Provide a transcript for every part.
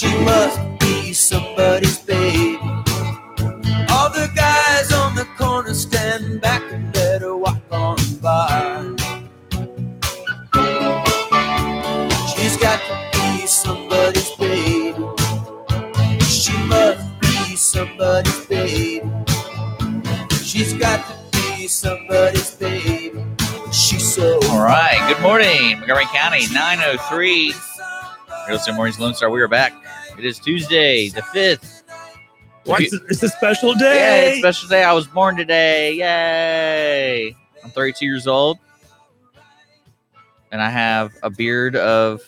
She must be somebody's baby. All the guys on the corner stand back and let her walk on by. She's got to be somebody's baby. She must be somebody's baby. She's got to be somebody's baby. She's so. All right. Good morning, Montgomery County, 9:03. Real Estate Mornings Lone Star. We are back. It is Tuesday, the 5th. What? It's a special day. Yeah, it's a special day. I was born today. Yay. I'm 32 years old. And I have a beard of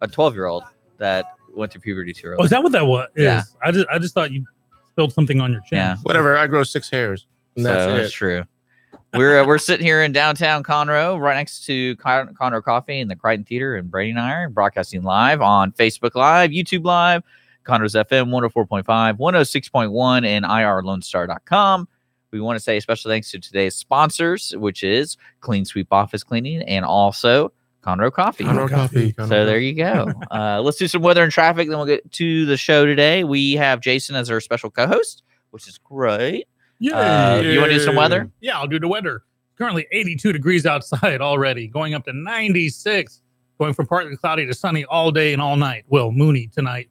a 12-year-old that went through puberty too early. Oh, is that what that was? Yeah. I just thought you spilled something on your chin. Yeah. Whatever. I grow 6 hairs. And That's true. We're sitting here in downtown Conroe, right next to Conroe Coffee and the Crichton Theater and Brady and I are broadcasting live on Facebook Live, YouTube Live, Conroe's FM 104.5, 106.1, and irlonestar.com. We want to say a special thanks to today's sponsors, which is Clean Sweep Office Cleaning and also Conroe Coffee. Conroe Coffee. So there you go. Let's do some weather and traffic, then we'll get to the show today. We have Jason as our special co-host, which is great. Yeah. You want to do some weather? Yeah, I'll do the weather. Currently 82 degrees outside already, going up to 96, going from partly cloudy to sunny all day and all night. Well, moony tonight.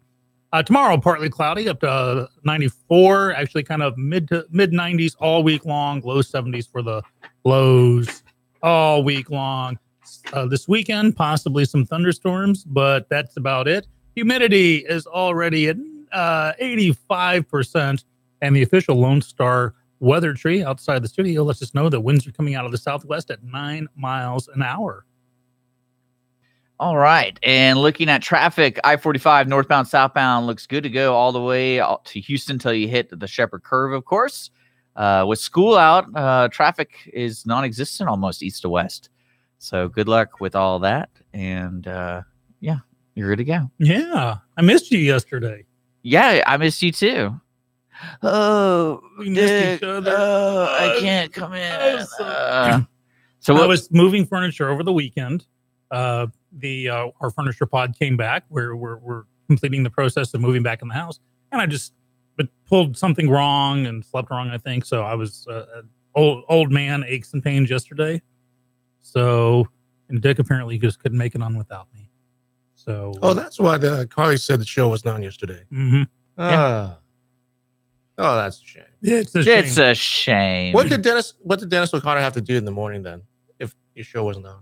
Tomorrow, partly cloudy, up to 94, actually kind of mid 90s all week long, low 70s for the lows all week long. This weekend, possibly some thunderstorms, but that's about it. Humidity is already at 85%, and the official Lone Star weather tree outside the studio lets us know that winds are coming out of the southwest at 9 miles an hour. All right. And looking at traffic, I-45 northbound, southbound looks good to go all the way to Houston until you hit the Shepherd Curve, of course. With school out, traffic is non-existent almost east to west. So good luck with all that. And yeah, you're good to go. Yeah. I missed you yesterday. Yeah, I missed you too. Oh, We missed each other. I can't come in. So I was moving furniture over the weekend. Our furniture pod came back. We're completing the process of moving back in the house, and I just pulled something wrong and slept wrong, I think. So I was old man aches and pains yesterday. So, and Dick apparently just couldn't make it on without me. So that's why Carly said the show was not on yesterday. Mm-hmm. Oh, that's a shame. It's a shame. It's a shame. What did Dennis O'Connor have to do in the morning then, if your show wasn't on?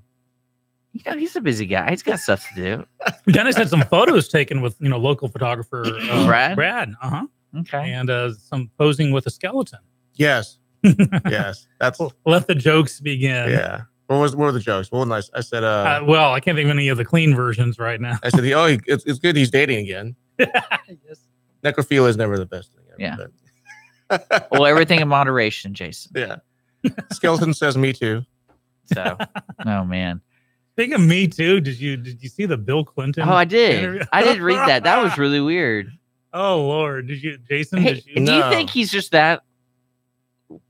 You know, he's a busy guy. He's got stuff to do. Dennis had some photos taken with local photographer Brad. Okay, And some posing with a skeleton. Yes. Yes. That's Let the jokes begin. yeah. What were the jokes? What was I said Well, I can't think of any of the clean versions right now. I said it's good he's dating again. Yes. Necrophilia is never the best thing ever. Yeah. But, well, everything in moderation, Jason. yeah. Skeleton says me too. So, oh man. Speaking of Me Too, did you see the Bill Clinton? Oh, I did. interview? I did read that. That was really weird. Oh Lord, Jason? Hey, Did you do you think he's just that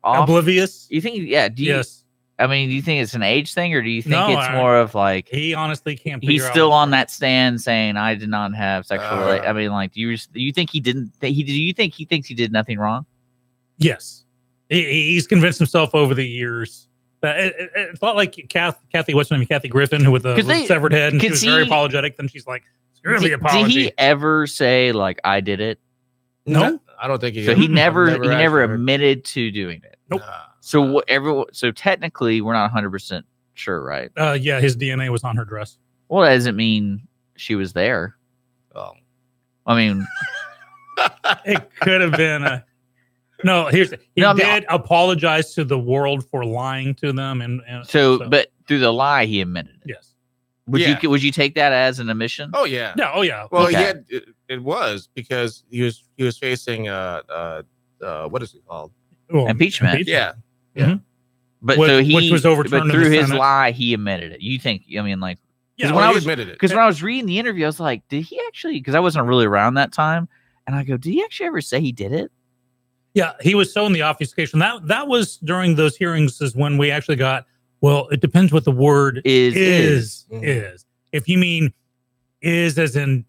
off? oblivious? You think? Yeah. Do you? Yes. I mean, do you think it's an age thing, or do you think No, it's more of like He honestly can't. he's figure still out. on that stand saying I did not have sexual? I mean, like, do you think he didn't? Do you think he thinks he did nothing wrong? Yes, he's convinced himself over the years. It felt like Kathy, what's her name? Kathy Griffin, with the severed head, and she was very apologetic. Then she's like, "Screw the apology." Did he ever say like I did it? No, I don't think he. So he never actually admitted to doing it. Nope. So so technically, we're not 100% sure, right? Yeah, his DNA was on her dress. Well, that doesn't mean she was there. Oh. I mean, It could have been a. No, he did apologize to the world for lying to them, and so but through the lie, he admitted it. Yes. Would you take that as an admission? Oh yeah. Yeah. Oh yeah. Well, Okay. he had it was because he was facing what is it called? Well, Impeachment. Yeah. Mhm. But Which- so he which was overturned in but through the his Senate. lie, he admitted it. You think? I mean, like, Yeah, when Well, I he was admitted it. because when I was reading the interview, I was like, did he actually? Because I wasn't really around that time, and I go, did he actually ever say he did it? Yeah, he was so in the obfuscation. That was during those hearings is when we actually got, well, it depends what the word Is. If you mean is as in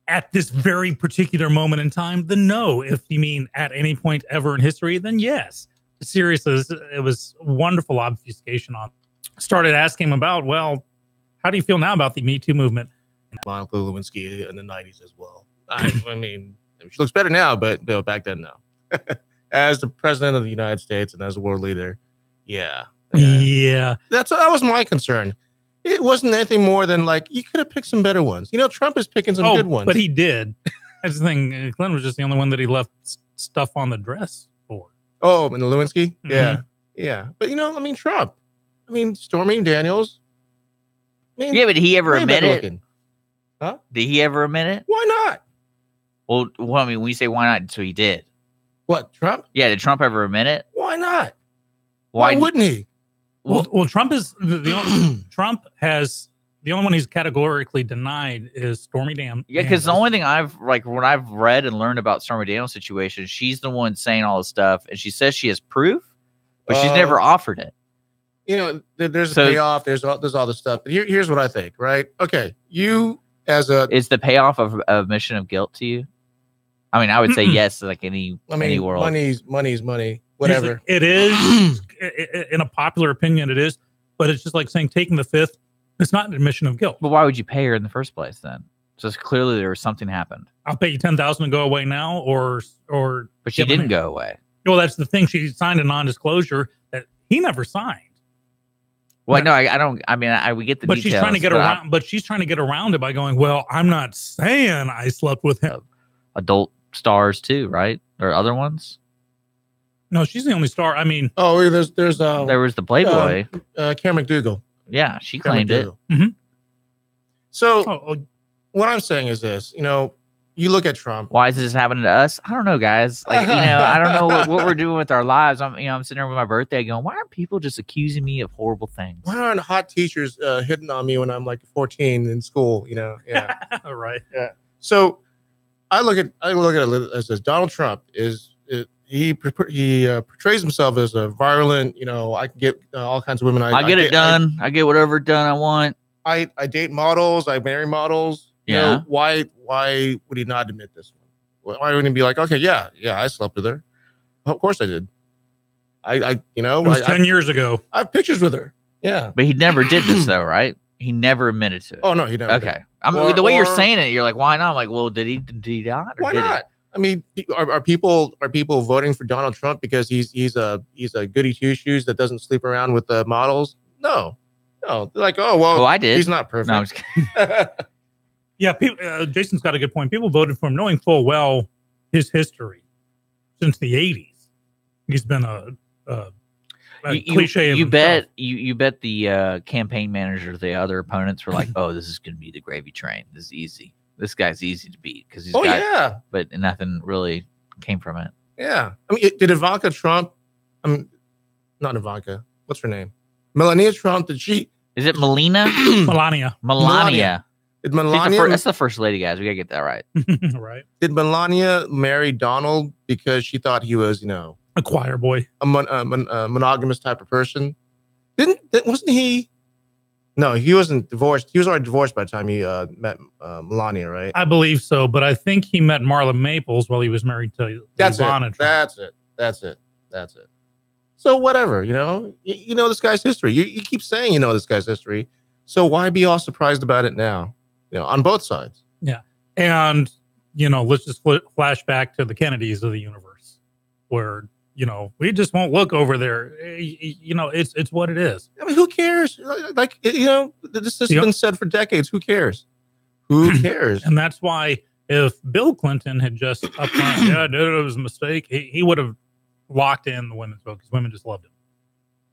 at this very particular moment in time, then no. If you mean at any point ever in history, then yes. Seriously, it was wonderful obfuscation on. Started asking him about, well, how do you feel now about the Me Too movement? Monica Lewinsky in the 90s as well. I mean, she looks better now, but back then, no. As the president of the United States and as a world leader, yeah. That was my concern. It wasn't anything more than like, you could have picked some better ones. You know, Trump is picking some good ones. But he did. That's the thing. Clinton was just the only one that he left stuff on the dress for. Oh, and Lewinsky? Mm-hmm. Yeah. Yeah. But, you know, I mean, Trump. I mean, Stormy Daniels. I mean, Yeah, but did he ever way admit better it? looking. Huh? Did he ever admit it? Why not? Well, I mean, when you say why not, so he did. What, Trump? Yeah, did Trump ever admit it? Why not? Why wouldn't he? Well, Trump is the only Trump has the only one he's categorically denied is Stormy Daniels. Yeah, because the only thing what I've read and learned about Stormy Daniels' situation, she's the one saying all this stuff, and she says she has proof, but she's never offered it. You know, there's a payoff. There's all this stuff. But here's what I think. Right? Okay, you as a is the payoff of admission of guilt to you? I mean, I would say yes, like any world. Money's money. Whatever. It is in a popular opinion, it is, but it's just like saying taking the fifth. It's not an admission of guilt. But why would you pay her in the first place then? So it's clearly there was something happened. I'll pay you $10,000 to go away now, or. But she didn't go away. Well, that's the thing. She signed a non-disclosure that he never signed. Well, no, I don't. I mean, we get the but details. She's trying to get around. But she's trying to get around it by going, well, I'm not saying I slept with him. Adult stars too, right? Or other ones? No, she's the only star. I mean, there was the Playboy, Karen McDougal. Yeah, she claimed it. Mm-hmm. So what I'm saying is this: you know, you look at Trump. Why is this happening to us? I don't know, guys. Like, you know, I don't know what we're doing with our lives. I'm sitting there with my birthday going, why aren't people just accusing me of horrible things? Why aren't hot teachers hitting on me when I'm like 14 in school? You know, yeah, right, yeah. So I look at it as Donald Trump he portrays himself as a virulent. You know, I can get all kinds of women. I get it done. I get whatever done I want. I date models. I marry models. Yeah. You know, why would he not admit this one? Why wouldn't he be like, okay, yeah, I slept with her. Of course I did. I you know, it was 10 years ago. I have pictures with her. Yeah. But he never did this though, right? He never admitted to it. Oh no, he never. Okay. I mean, the way you're saying it, you're like, why not? I'm like, well, did he not? Why not? I mean, are people voting for Donald Trump because he's a goody two shoes that doesn't sleep around with the models? No. They're like, oh well, I did. He's not perfect. No, I'm just kidding. Yeah, people, Jason's got a good point. People voted for him knowing full well his history since the 80s. He's been a cliche. You bet the campaign managers, the other opponents were like, oh, this is going to be the gravy train. This is easy. This guy's easy to beat because but nothing really came from it. Yeah. I mean, did Ivanka Trump, not Ivanka, what's her name? Melania Trump, Is it Melania? Melania. Did Melania? That's the first lady, guys. We got to get that right. Right. Did Melania marry Donald because she thought he was, you know, a choir boy, a monogamous type of person? Wasn't he? No, he wasn't divorced. He was already divorced by the time he met Melania, right? I believe so, but I think he met Marla Maples while he was married to Ivana Trump. That's it. So whatever, you know this guy's history. You keep saying you know this guy's history, so why be all surprised about it now? You know, on both sides. Yeah, and you know, let's just flash back to the Kennedys of the universe, where you know we just won't look over there. You know, it's what it is. I mean, who cares? Like, you know, this has been said for decades. Who cares? Who cares? And that's why if Bill Clinton had just upfront, yeah, it was a mistake, he would have locked in the women's vote because women just loved him.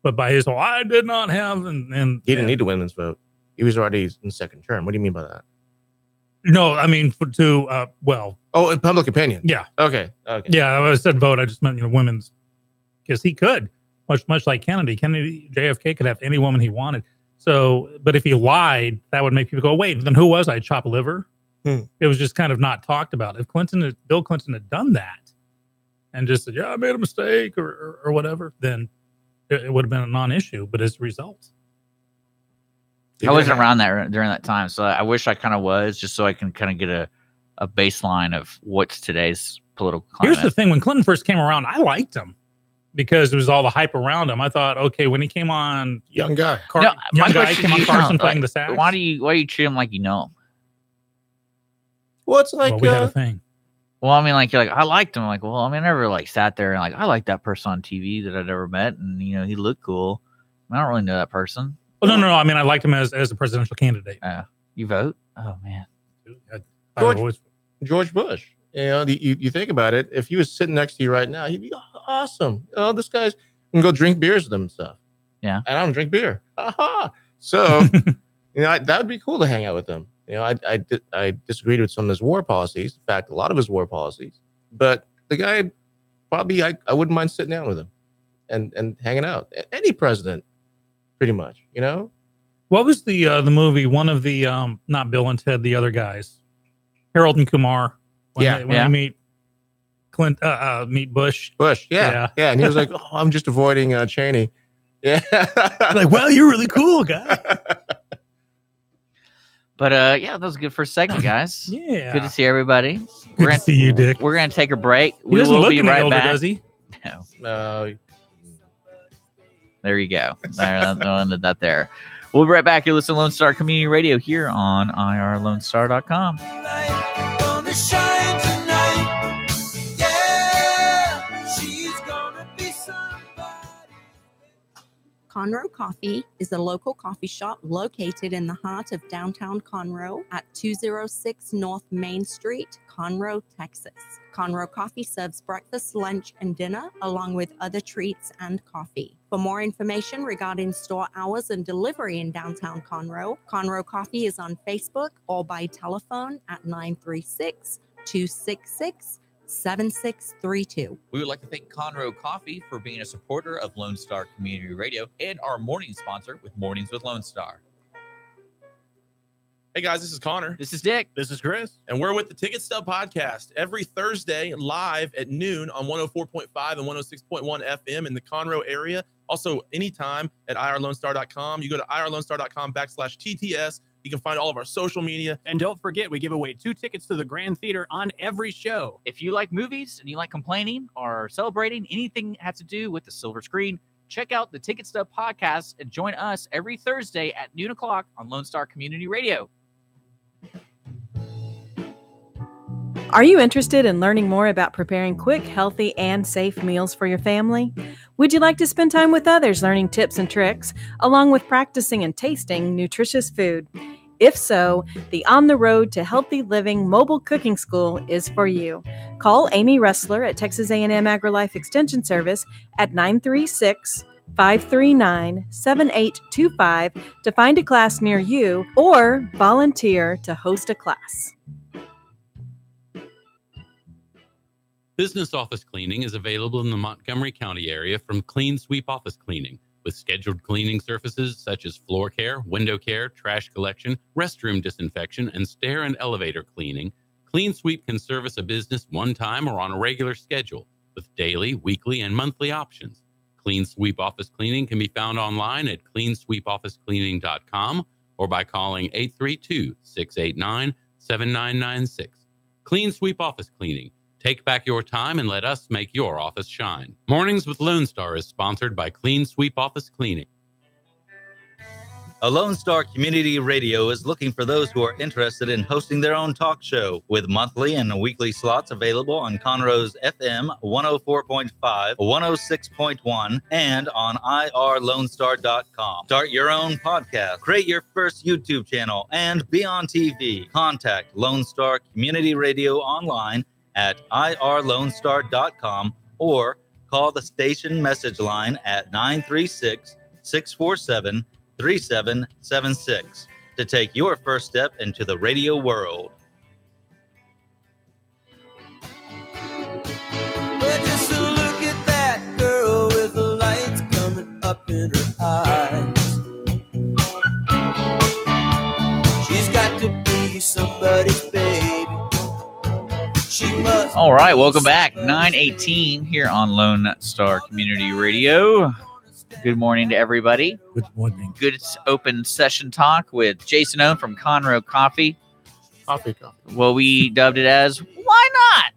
But by his whole, I did not have, and he didn't need the women's vote. He was already in second term. What do you mean by that? No, I mean in public opinion. Yeah. Okay. Yeah, I said vote. I just meant women's, because he could much like Kennedy. JFK could have any woman he wanted. So, but if he lied, that would make people go, wait, then who was I? Chop liver? It was just kind of not talked about. If Bill Clinton had done that and just said, yeah, I made a mistake or whatever, then it would have been a non-issue. But as a result, I wasn't around during that time, so I wish I kind of was, just so I can kind of get a baseline of what's today's political climate. Here's the thing: when Clinton first came around, I liked him because it was all the hype around him. I thought, okay, when he came on, Young guy. came on Carson playing the sax. Why do you treat him like you know him? Well, it's like we had a thing. Well, I mean, like you're like I liked him. Like, well, I mean, I never like sat there and like I liked that person on TV that I'd never met, and he looked cool. I don't really know that person. Well, no. I mean, I liked him as a presidential candidate. You vote? Oh man, George Bush. You think about it. If he was sitting next to you right now, he'd be awesome. This guy's can go drink beers with them and stuff. Yeah, and I don't drink beer. Aha. So that would be cool to hang out with him. I disagreed with some of his war policies. In fact, a lot of his war policies. But the guy, probably, I wouldn't mind sitting down with him and hanging out. Any president, pretty much. What was the movie? One of the not Bill and Ted, the other guys, Harold and Kumar. When they meet meet Bush. Yeah. And he was like, "Oh, I'm just avoiding Cheney." Yeah. Like, well, you're really cool, guy. But that was a good first segment, guys. Yeah. Good to see everybody. Good to see you, Dick. We're gonna take a break. He doesn't look be right older, back. does he? No. There you go. I'll end that there. We'll be right back. You're listening to Lone Star Community Radio here on irlonestar.com. Gonna shine tonight. Yeah, she's gonna be somebody. Conroe Coffee is a local coffee shop located in the heart of downtown Conroe at 206 North Main Street, Conroe, Texas. Conroe Coffee serves breakfast, lunch, and dinner, along with other treats and coffee. For more information regarding store hours and delivery in downtown Conroe, Conroe Coffee is on Facebook or by telephone at 936-266-7632. We would like to thank Conroe Coffee for being a supporter of Lone Star Community Radio and our morning sponsor with Mornings with Lone Star. Hey guys, this is Connor. This is Dick. This is Chris. And we're with the Ticket Stub Podcast every Thursday live at noon on 104.5 and 106.1 FM in the Conroe area. Also, anytime at irlonestar.com. You go to irlonestar.com/TTS. You can find all of our social media. And don't forget, we give away 2 tickets to the Grand Theater on every show. If you like movies and you like complaining or celebrating anything that has to do with the silver screen, check out the Ticket Stub Podcast and join us every Thursday at noon o'clock on Lone Star Community Radio. Are you interested in learning more about preparing quick, healthy, and safe meals for your family? Would you like to spend time with others learning tips and tricks, along with practicing and tasting nutritious food? If so, the On the Road to Healthy Living Mobile Cooking School is for you. Call Amy Ressler at Texas A&M AgriLife Extension Service at 936-539-7825 to find a class near you or volunteer to host a class. Business office cleaning is available in the Montgomery County area from Clean Sweep Office Cleaning, with scheduled cleaning services such as floor care, window care, trash collection, restroom disinfection, and stair and elevator cleaning. Clean Sweep can service a business one time or on a regular schedule, with daily, weekly, and monthly options. Clean Sweep Office Cleaning can be found online at cleansweepofficecleaning.com or by calling 832-689-7996. Clean Sweep Office Cleaning. Take back your time and let us make your office shine. Mornings with Lone Star is sponsored by Clean Sweep Office Cleaning. A Lone Star Community Radio is looking for those who are interested in hosting their own talk show, with monthly and weekly slots available on Conroe's FM 104.5, 106.1, and on irlonestar.com. Start your own podcast, create your first YouTube channel, and be on TV. Contact Lone Star Community Radio online at irlonestar.com or call the station message line at 936-647-3776 to take your first step into the radio world. Well, just look at that girl with the lights coming up in her eyes. She's got to be somebody's baby. All right, welcome back. 9:18 here on Lone Star Community Radio. Good morning to everybody. Good morning. Good open session talk with Jason Owen from Conroe Coffee. Coffee. Well, we dubbed it as "Why Not?"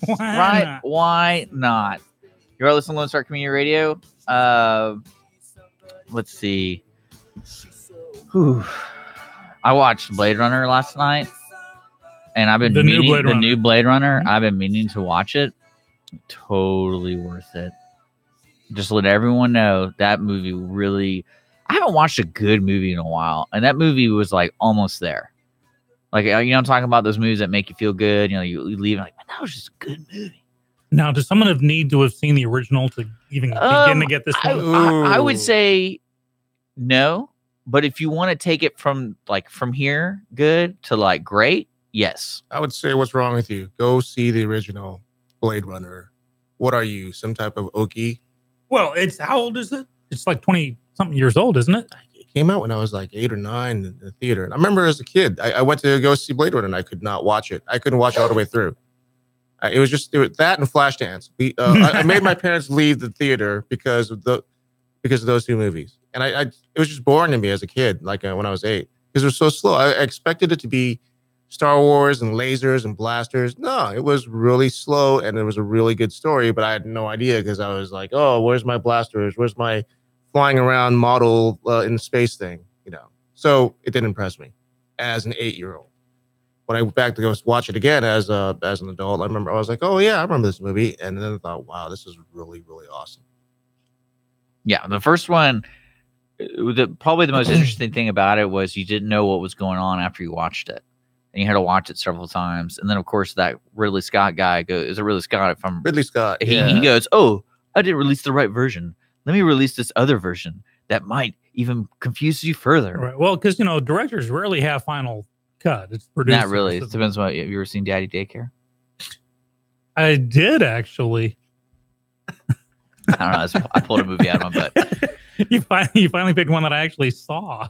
Why Right? not? Why not? You're listening to Lone Star Community Radio. Let's see. Whew. I watched Blade Runner last night, and I've been The new meaning Blade the Runner. new Blade Runner. Mhm. I've been meaning to watch it. Totally worth it. Just let everyone know that movie really. I haven't watched a good movie in a while, and that movie was like almost there. Like, you know, I'm talking about those movies that make you feel good. You know, you leave like, man, that was just a good movie. Now, does someone need to have seen the original to even begin to get this one? I would Ooh. say no, but if you want to take it from here good to like great, yes. I would say, what's wrong with you? Go see the original Blade Runner. What are you? Some type of Okie? Well, it's how old is it? It's like 20-something years old, isn't it? It came out when I was like 8 or 9 in the theater. And I remember as a kid, I went to go see Blade Runner and I could not watch it. I couldn't watch it all the way through. It was that and Flashdance. I made my parents leave the theater because of those two movies, and it was just boring to me as a kid. Like when I was 8, because it was so slow. I expected it to be Star Wars and lasers and blasters. No, it was really slow, and it was a really good story. But I had no idea because I was like, "Oh, where's my blasters? Where's my flying around model in space thing?" You know. So it didn't impress me as an 8-year-old. When I went back to go watch it again as an adult, I was like, "Oh yeah, I remember this movie," and then I thought, "Wow, this is really, really awesome." Yeah, the first one, probably the most interesting thing about it was you didn't know what was going on after you watched it, and you had to watch it several times. And then, of course, that Ridley Scott guy goes, "Is it Ridley Scott?" From Ridley Scott. he goes, "Oh, I didn't release the right version. Let me release this other version that might even confuse you further." Right. Well, because directors rarely have final cut. It's produced. Not really. It depends on what. Have you ever seen Daddy Daycare? I did actually. I don't know. I pulled a movie out of my butt. You finally picked one that I actually saw.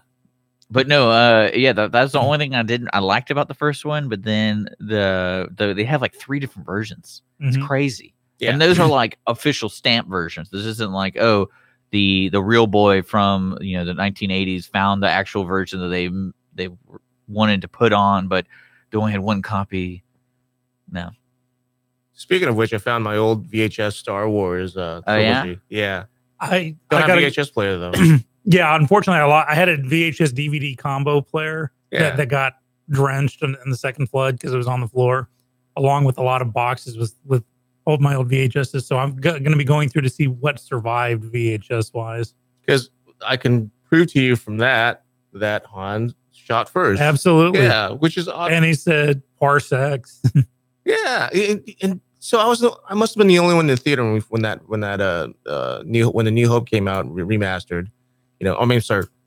But no, yeah, that's the only thing I liked about the first one. But then they have like 3 different versions. It's Mhm. crazy, Yeah. and those are like official stamp versions. This isn't like, oh, the real boy from the 1980s found the actual version that they wanted to put on, but they only had one copy. No. Speaking of which, I found my old VHS Star Wars trilogy. Yeah. I Don't have got a VHS player though. Yeah, unfortunately, I had a VHS DVD combo player Yeah. that got drenched in the second flood because it was on the floor, along with a lot of boxes with all of my old VHSs. So I'm going to be going through to see what survived VHS wise. Because I can prove to you from that Han shot first. Absolutely. Yeah, which is odd. And he said parsecs. Yeah, and so I must have been the only one in the theater when the New Hope came out remastered.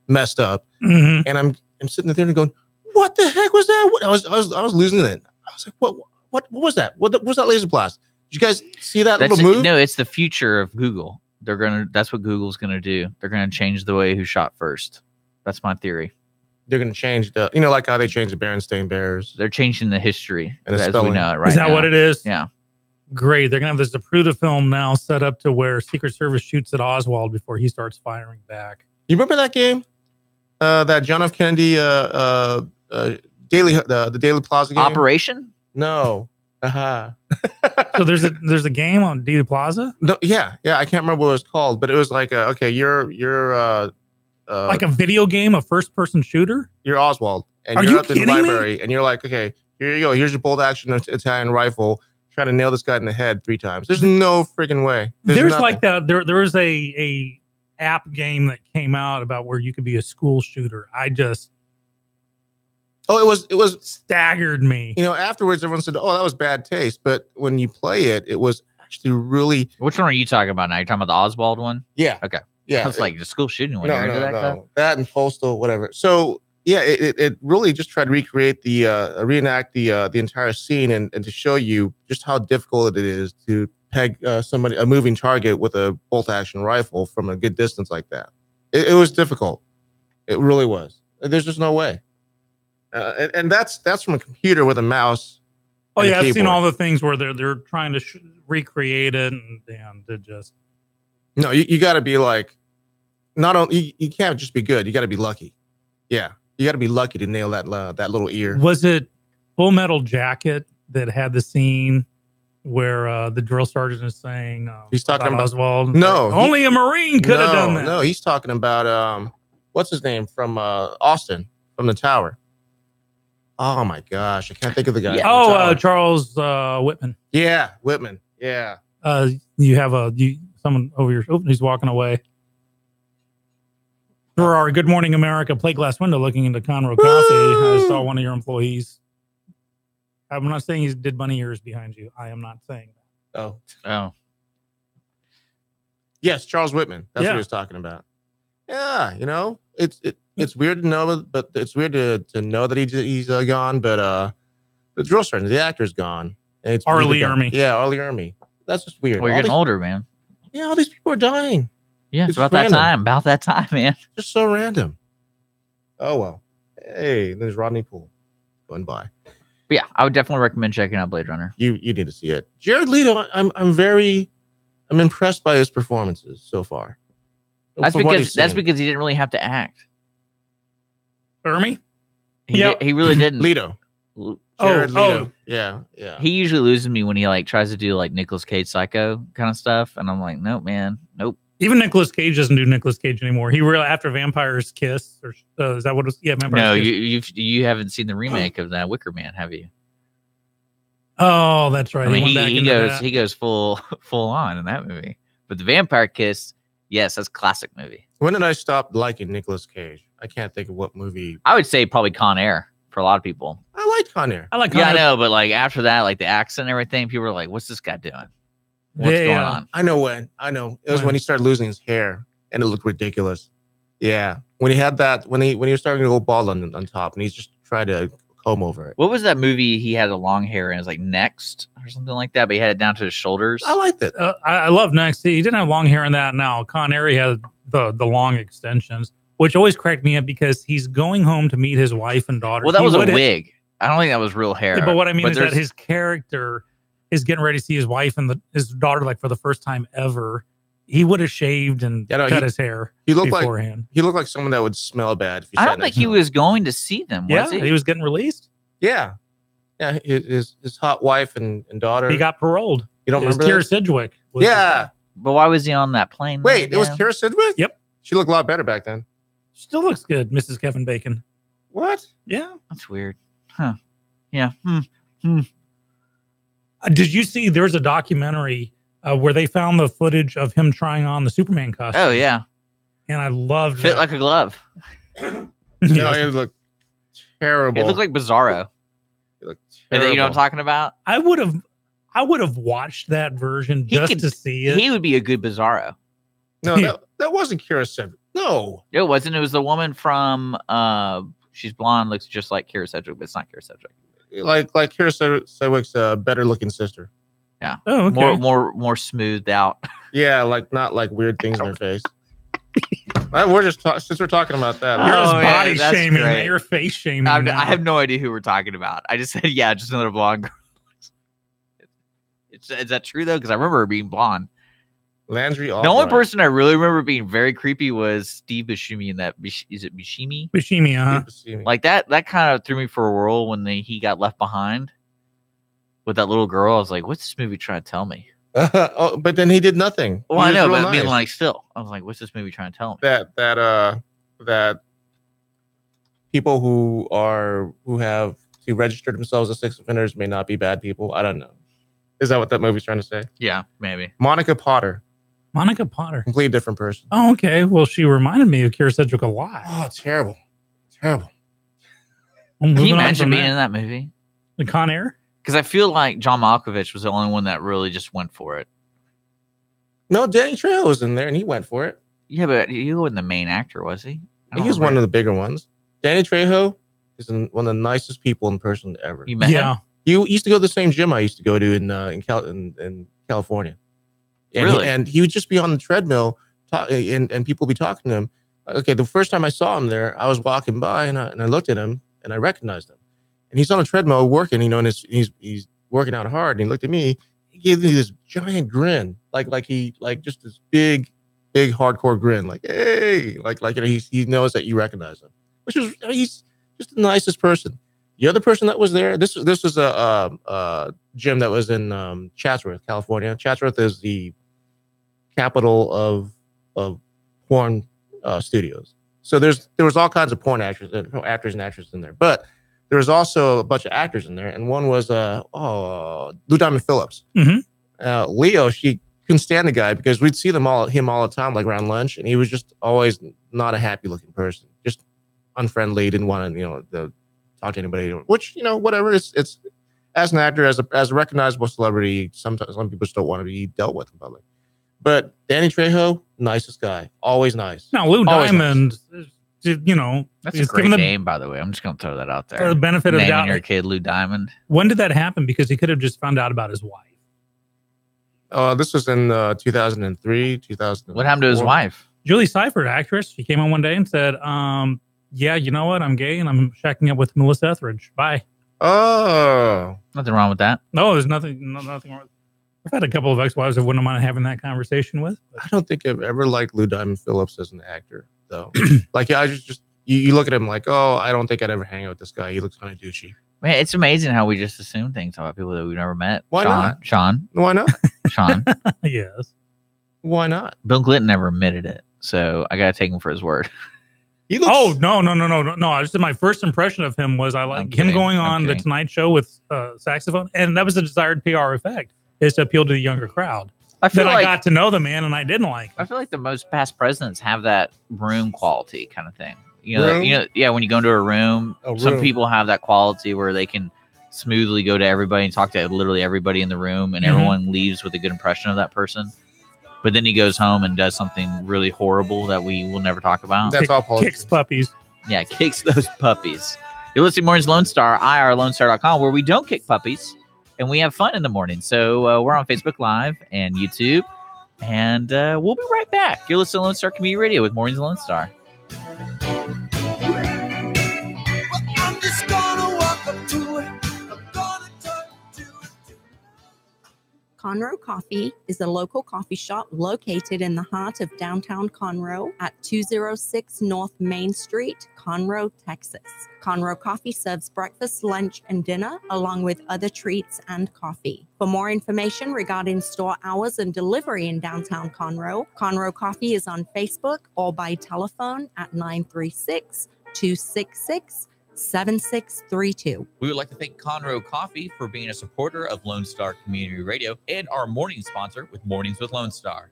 Messed up. Mhm. And I'm sitting in the theater going, "What the heck was that?" I was losing it. I was like, "What was that? What was that laser blast? Did you guys see that little move?" No, it's the future of Google. That's what Google's gonna do. They're gonna change the way who shot first. That's my theory. They're going to change like how they changed the Berenstain Bears. They're changing the history And the as we spelling. know it right Is that now. what it is? Yeah. Great. They're going to have this Zapruder film now set up to where Secret Service shoots at Oswald before he starts firing back. You remember that game? That John F. Kennedy the Daily Plaza game? Operation? No. Aha. So there's a game on Dealey Plaza? No, yeah. I can't remember what it was called, but it was like, you're Like a video game, a first person shooter? you're Oswald, and Are you're you up in the kidding me? library, and you're like, okay, here you go. Here's your bolt action Italian rifle. Try to nail this guy in the head 3 times. There's no freaking way. There's nothing. like that. There was a app game that came out about where you could be a school shooter. Oh, it was. Staggered me. Afterwards, everyone said, "Oh, that was bad taste." But when you play it, it was actually really. Which one are you talking about now? You're talking about the Oswald one? Yeah. Okay. Yeah. I was like the school shooting one. No, You're into that stuff? that and Postal, whatever. So yeah, it really just tried to recreate reenact the entire scene and to show you just how difficult it is to peg a moving target with a bolt action rifle from a good distance like that. It was difficult. It really was. There's just no way. And that's from a computer with a mouse. Oh and a yeah, I've seen keyboard. all the things where they're trying to recreate it, and it just. No, you got to be like, not only you can't just be good. You got to be lucky. Yeah, you got to be lucky to nail that little ear. Was it Full Metal Jacket that had the scene where the drill sergeant is saying, He's talking about Oswald. No, Only a Marine could have done that. No, he's talking about what's his name from Austin from the Tower. Oh my gosh, I can't think of the guy. Oh, Charles Whitman. Yeah, Whitman. Yeah. You have someone over your. Oh, he's walking away. For our Good Morning America plate glass window looking into Conroe Coffee, I saw one of your employees. I'm not saying he did bunny ears behind you. I am not saying that. Oh. Yes, Charles Whitman. That's what he was talking about. Yeah, you know, it's weird to know, but it's weird to know that he's gone. But the drill sergeant, the actor's gone. And it's Arlie Ermy. Yeah, Arlie Ermy. That's just weird. Well, you're getting older, man. Yeah, all these people are dying. Yeah, it's about that time. About that time, man. Just so random. Oh well. Hey, there's Rodney Poole going by. But yeah, I would definitely recommend checking out Blade Runner. You need to see it. Jared Leto, I'm impressed by his performances so far. That's because he didn't really have to act. Ermy? He really didn't. Leto. Jared Leto. Yeah. He usually loses me when he like tries to do like Nicolas Cage Psycho kind of stuff, and I'm like, nope, man, nope. Even Nicolas Cage doesn't do Nicolas Cage anymore. He really after Vampire's Kiss, or is that what it was? Yeah, Vampire's Kiss. You haven't seen the remake of that Wicker Man, have you? Oh, that's right. I mean, he goes full on in that movie. But the Vampire Kiss, yes, that's a classic movie. When did I stop liking Nicolas Cage? I can't think of what movie. I would say probably Con Air for a lot of people. I like Con Air. Yeah, I know, but like after that, like the accent and everything, people were like, "What's this guy doing? What's going on?" I know. It was when he started losing his hair and it looked ridiculous. Yeah, when he had that, when he was starting to go bald on top, and he's just tried to comb over it. What was that movie? He had the long hair and it was like Next or something like that, but he had it down to his shoulders. I liked it. I love Next. He didn't have long hair in that. Now Con Air had the long extensions, which always cracked me up because he's going home to meet his wife and daughter. Well, that was a wig. I don't think that was real hair. But what I mean is that his character is getting ready to see his wife and his daughter like for the first time ever. He would have shaved and cut his hair. He looked beforehand. He looked like someone that would smell bad. If you I don't think he was going to see them. Was he? He was getting released. Yeah. His hot wife and daughter. He got paroled. You don't remember Kira Sidgwick. But why was he on that plane? Wait, it was Kira Sidgwick? Yep. She looked a lot better back then. Still looks good, Mrs. Kevin Bacon. What? Yeah. That's weird. Huh. Yeah. Did you see there's a documentary where they found the footage of him trying on the Superman costume? Oh, yeah. And I loved Fit like a glove. No, it looked terrible. It looked like Bizarro. It looked You terrible. know what I'm talking about? I would have watched that version to see it. He would be a good Bizarro. No, that wasn't Kira Sedgwick. No. It wasn't. It was the woman from she's blonde, looks just like Kira Sedgwick, but it's not Kira Sedgwick. Like Kira Sedgwick's better looking sister. Yeah. Oh, okay. More smoothed out. Yeah, like not like weird things in her face. We're just since we're talking about that. You're just body that's shaming. great. You're face shaming. I have no idea who we're talking about. I just said, yeah, just another blonde girl. Is that true though? Because I remember her being blonde. Landry. The only person I really remember being very creepy was Steve Buscemi in that. Is it Buscemi? Buscemi, Like that kind of threw me for a whirl when he got left behind with that little girl. I was like, what's this movie trying to tell me? But then he did nothing. Well, I know, but I mean, like, still, I was like, what's this movie trying to tell me? That people who have registered themselves as sex offenders may not be bad people. I don't know. Is that what that movie's trying to say? Yeah, maybe. Monica Potter. Completely different person. Oh, okay. Well, she reminded me of Kira Sedgwick a lot. Oh, terrible. Terrible. Can you imagine being in that movie? The Con Air? Because I feel like John Malkovich was the only one that really just went for it. No, Danny Trejo was in there and he went for it. Yeah, but he wasn't the main actor, was he? He was one of the bigger ones. Danny Trejo is one of the nicest people in person ever. You met him? He used to go to the same gym I used to go to in California. And really? And he would just be on the treadmill and people would be talking to him. Okay, the first time I saw him there, I was walking by and I looked at him and I recognized him. And he's on a treadmill working, and he's working out hard. And he looked at me. He gave me this giant grin, like just this big hardcore grin, like hey, he knows that you recognize him, which is he's just the nicest person. The other person that was there, this was a gym that was in Chatsworth, California. Chatsworth is the capital of porn studios. So there was all kinds of porn actors and actresses in there, but there was also a bunch of actors in there, and one was Lou Diamond Phillips. Mm-hmm. Leo, she couldn't stand the guy because we'd see him all the time, like around lunch, and he was just always not a happy looking person, just unfriendly, didn't want to talk to anybody, which whatever. It's as an actor, as a recognizable celebrity, sometimes some people just don't want to be dealt with in public. But Danny Trejo, nicest guy, always nice. Now Lou Diamond, that's a great name, by the way. I'm just gonna throw that out there. For the benefit of the doubt, your kid Lou Diamond. When did that happen? Because he could have just found out about his wife. This was in 2003, 2004. What happened to his wife? Julie Seifert, actress. She came on one day and said, yeah, you know what? I'm gay and I'm shacking up with Melissa Etheridge. Bye. Oh. Nothing wrong with that. No, there's nothing wrong. I've had a couple of ex-wives I wouldn't mind having that conversation with. I don't think I've ever liked Lou Diamond Phillips as an actor, though. I just you look at him like, oh, I don't think I'd ever hang out with this guy. He looks kind of douchey. Man, it's amazing how we just assume things about people that we've never met. Why not? Sean. Why not? Sean. Yes. Why not? Bill Clinton never admitted it, so I gotta take him for his word. He looks... Oh no! I just my first impression of him was I like him going on the Tonight Show with saxophone, and that was the desired PR effect, is to appeal to the younger crowd. I got to know the man, and I didn't like him. I feel like the most past presidents have that room quality kind of thing. When you go into a room, some people have that quality where they can smoothly go to everybody and talk to literally everybody in the room, and everyone leaves with a good impression of that person. But then he goes home and does something really horrible that we will never talk about. That's all politics. Kicks puppies. Yeah, kicks those puppies. You're listening to Mornings Lone Star, irlonestar.com, where we don't kick puppies and we have fun in the morning. So we're on Facebook Live and YouTube, and we'll be right back. You're listening to Lone Star Community Radio with Mornings Lone Star. I'm just gonna walk up to it. I'm gonna talk to it. Conroe Coffee is a local coffee shop located in the heart of downtown Conroe at 206 North Main Street, Conroe, Texas. Conroe Coffee serves breakfast, lunch, and dinner, along with other treats and coffee. For more information regarding store hours and delivery in downtown Conroe, Conroe Coffee is on Facebook or by telephone at 936-266-7632. We would like to thank Conroe Coffee for being a supporter of Lone Star Community Radio and our morning sponsor with Mornings with Lone Star.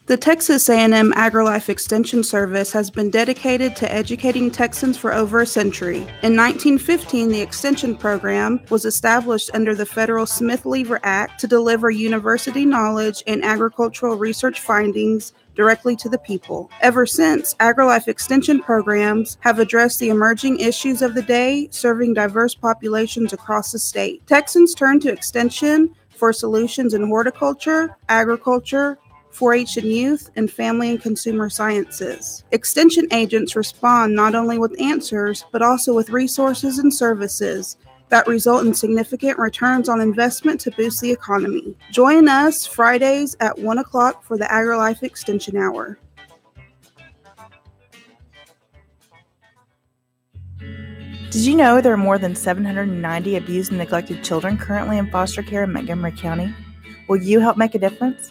The Texas A&M AgriLife Extension Service has been dedicated to educating Texans for over a century. In 1915, the Extension Program was established under the federal Smith-Lever Act to deliver university knowledge and agricultural research findings directly to the people. Ever since, AgriLife Extension programs have addressed the emerging issues of the day, serving diverse populations across the state. Texans turn to Extension for solutions in horticulture, agriculture, 4-H and youth, and family and consumer sciences. Extension agents respond not only with answers, but also with resources and services that result in significant returns on investment to boost the economy. Join us Fridays at 1 o'clock for the AgriLife Extension Hour. Did you know there are more than 790 abused and neglected children currently in foster care in Montgomery County? Will you help make a difference?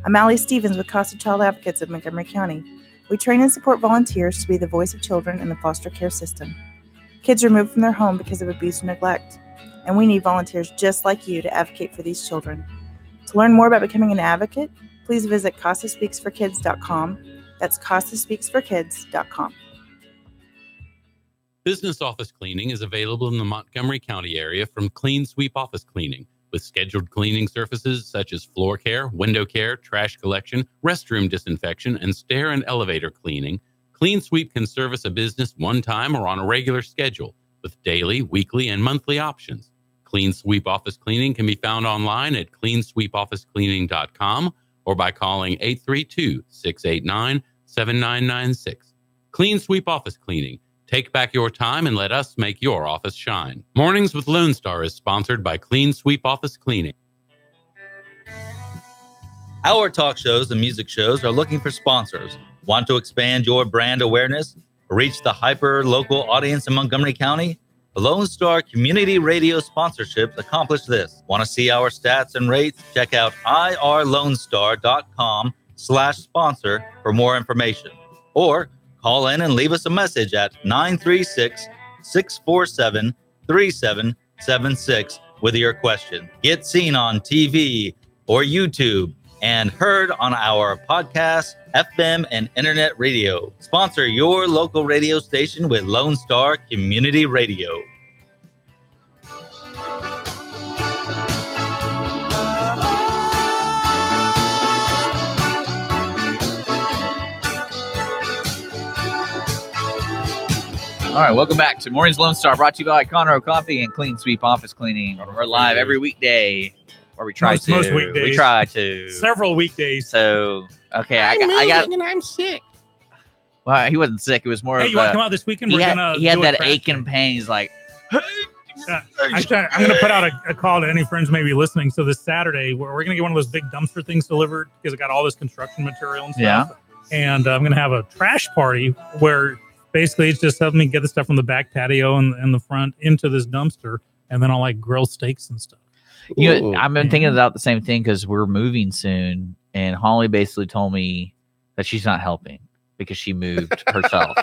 I'm Allie Stevens with Casa Child Advocates of Montgomery County. We train and support volunteers to be the voice of children in the foster care system. Kids are removed from their home because of abuse and neglect, and we need volunteers just like you to advocate for these children. To learn more about becoming an advocate, please visit CasaSpeaksForKids.com. That's CasaSpeaksForKids.com. Business office cleaning is available in the Montgomery County area from Clean Sweep Office Cleaning, with scheduled cleaning services such as floor care, window care, trash collection, restroom disinfection, and stair and elevator cleaning. Clean Sweep can service a business one time or on a regular schedule with daily, weekly, and monthly options. Clean Sweep Office Cleaning can be found online at cleansweepofficecleaning.com or by calling 832-689-7996. Clean Sweep Office Cleaning. Take back your time and let us make your office shine. Mornings with Lone Star is sponsored by Clean Sweep Office Cleaning. Our talk shows and music shows are looking for sponsors. Want to expand your brand awareness? Reach the hyper-local audience in Montgomery County? Lone Star Community Radio sponsorships accomplish this. Want to see our stats and rates? Check out irlonestar.com/sponsor for more information. Or call in and leave us a message at 936-647-3776 with your question. Get seen on TV or YouTube and heard on our podcast, FM, and internet radio. Sponsor your local radio station with Lone Star Community Radio. All right, welcome back to Morning's Lone Star, brought to you by Conroe Coffee and Clean Sweep Office Cleaning. We're live every weekday, or we try to. Most weekdays. We try to. Several weekdays. So, okay, I got. And I'm sick. Well, he wasn't sick. It was more Hey, of you want to come out this weekend? he had do a that crash aching pain. He's like, I'm going to put out a call to any friends maybe listening. So this Saturday, we're going to get one of those big dumpster things delivered because it got all this construction material and stuff. Yeah. And I'm going to have a trash party where basically it's just helping me get the stuff from the back patio and the front into this dumpster. And then I'll like grill steaks and stuff. you know, I've been thinking about the same thing because we're moving soon. And Holly basically told me that she's not helping because she moved herself.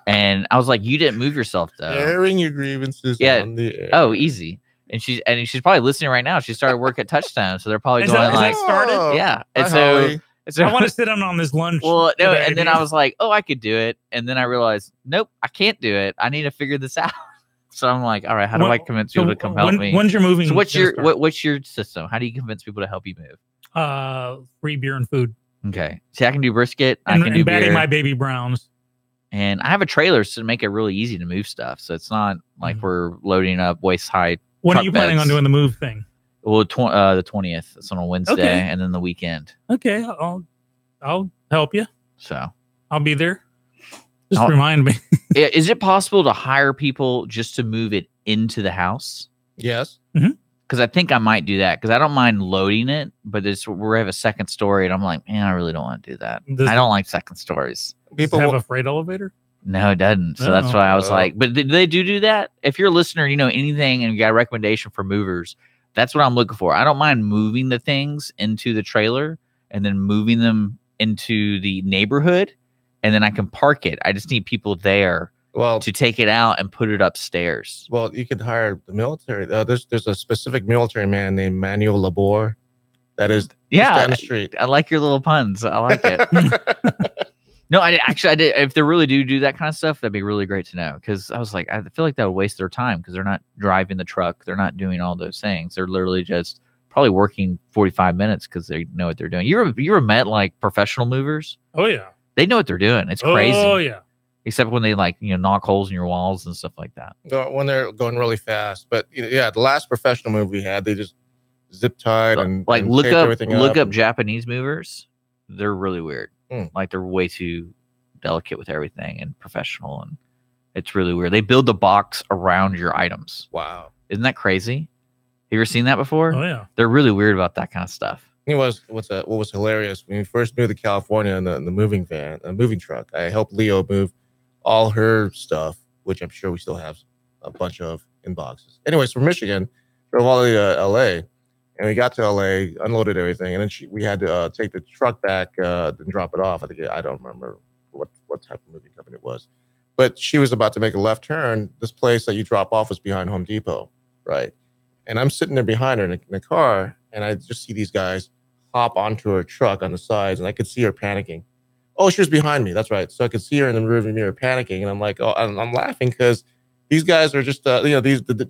And I was like, you didn't move yourself though. Airing your grievances on the air. Oh, easy. And she's probably listening right now. She started work at Touchdown, so they're probably Is going that like, started? yeah. And Hi, so, Holly. I want to sit in on this lunch. well, no, today, and then dude. I was like, oh, I could do it. And then I realized, nope, I can't do it. I need to figure this out. So I'm like, all right, how do I convince people to come help me? When's your moving? So what's your start? what's your system? How do you convince people to help you move? Free beer and food. Okay. See, I can do brisket. And, I can do batting beer. my baby browns. And I have a trailer to make it really easy to move stuff. So it's not like we're loading up waist high. When truck are you planning beds. on doing the move thing? Well, the 20th. It's on a Wednesday, Okay. and then the weekend. Okay, I'll help you. So I'll be there. Just I'll- remind me. Is it possible to hire people just to move it into the house? Yes. Because I think I might do that because I don't mind loading it, but we have a second story, and I'm like, man, I really don't want to do that. Does- I don't like second stories. People have will- a freight elevator? No, it doesn't. So that's Oh. why I was like, but they do that. If you're a listener, you know anything, and you got a recommendation for movers, that's what I'm looking for. I don't mind moving the things into the trailer and then moving them into the neighborhood, and then I can park it. I just need people there to take it out and put it upstairs. Well, you could hire the military. There's a specific military man named Manuel Labor. That is Yeah, down the street. I like your little puns. I like it. No, I did. If they really do that kind of stuff, that'd be really great to know. Because I was like, I feel like that would waste their time because they're not driving the truck. They're not doing all those things. They're literally just probably working 45 minutes because they know what they're doing. You ever met like professional movers? Oh yeah. They know what they're doing. It's crazy. Oh yeah. Except when they like knock holes in your walls and stuff like that. When they're going really fast. But yeah, the last professional move we had, they just zip tied and Like and look taped up everything up Japanese movers. They're really weird. Mm. Like they're way too delicate with everything and professional, and it's really weird. They build the box around your items. Wow. Isn't that crazy? You ever seen that before? Oh yeah. They're really weird about that kind of stuff. It was what was hilarious when we first moved to California in the moving van, a moving truck. I helped Leo move all her stuff, which I'm sure we still have a bunch of in boxes. Anyways, from Michigan, drove all the way to LA, and we got to LA, unloaded everything, and then we had to take the truck back and drop it off. I don't remember what type of moving company it was, but she was about to make a left turn. This place that you drop off was behind Home Depot, right? And I'm sitting there behind her in the car, and I just see these guys hop onto her truck on the sides, and I could see her panicking. Oh, she was behind me. That's right. So I could see her in the rearview mirror panicking, and I'm like, oh, I'm laughing because these guys are just, they're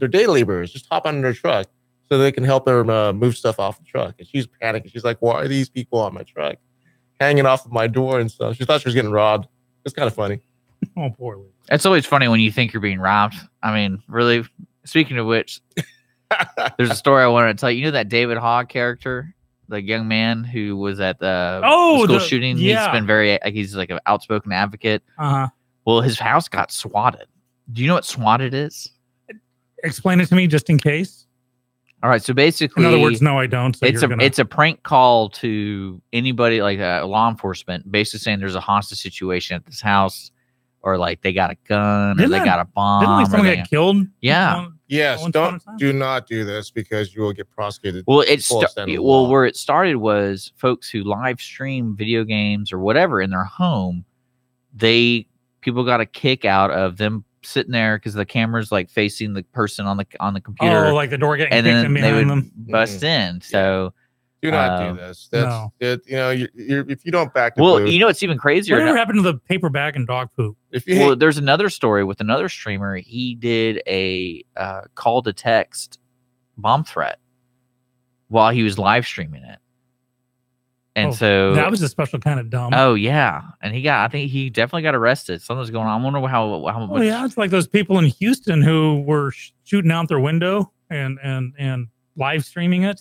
day laborers. Just hop on their truck so they can help her move stuff off the truck. And she's panicking. She's like, why are these people on my truck, hanging off of my door and stuff? She thought she was getting robbed. It's kind of funny. Oh, poor Lee. It's always funny when you think you're being robbed. I mean, really. Speaking of which, there's a story I wanted to tell you. You know that David Hogg character, the young man who was at the school shooting. yeah. He's like an outspoken advocate. Uh-huh. Well, his house got swatted. Do you know what swatted is? Explain it to me just in case. All right, so basically, In other words, no, I don't. So it's a prank call to anybody, like law enforcement, basically saying there's a hostage situation at this house, or like they got a gun, or they got a bomb. Didn't like or someone they- get killed? Yeah. Yes, do not do this because you will get prosecuted. Well, full extent of the law. where it started was folks who live stream video games or whatever in their home. People got a kick out of them sitting there because the camera's like facing the person on the computer. Oh, like the door getting and kicked then in they behind would them. bust in. So do not do this. That's if you don't back the well, booth, you know, it's even crazier. Whatever happened to the paper bag and dog poop? Well, there's another story with another streamer. He did a call to text bomb threat while he was live streaming it. And so that was a special kind of dumb. Oh yeah, and I think he definitely got arrested. Something's going on. I wonder how Oh much. yeah, it's like those people in Houston who were shooting out their window and live streaming it.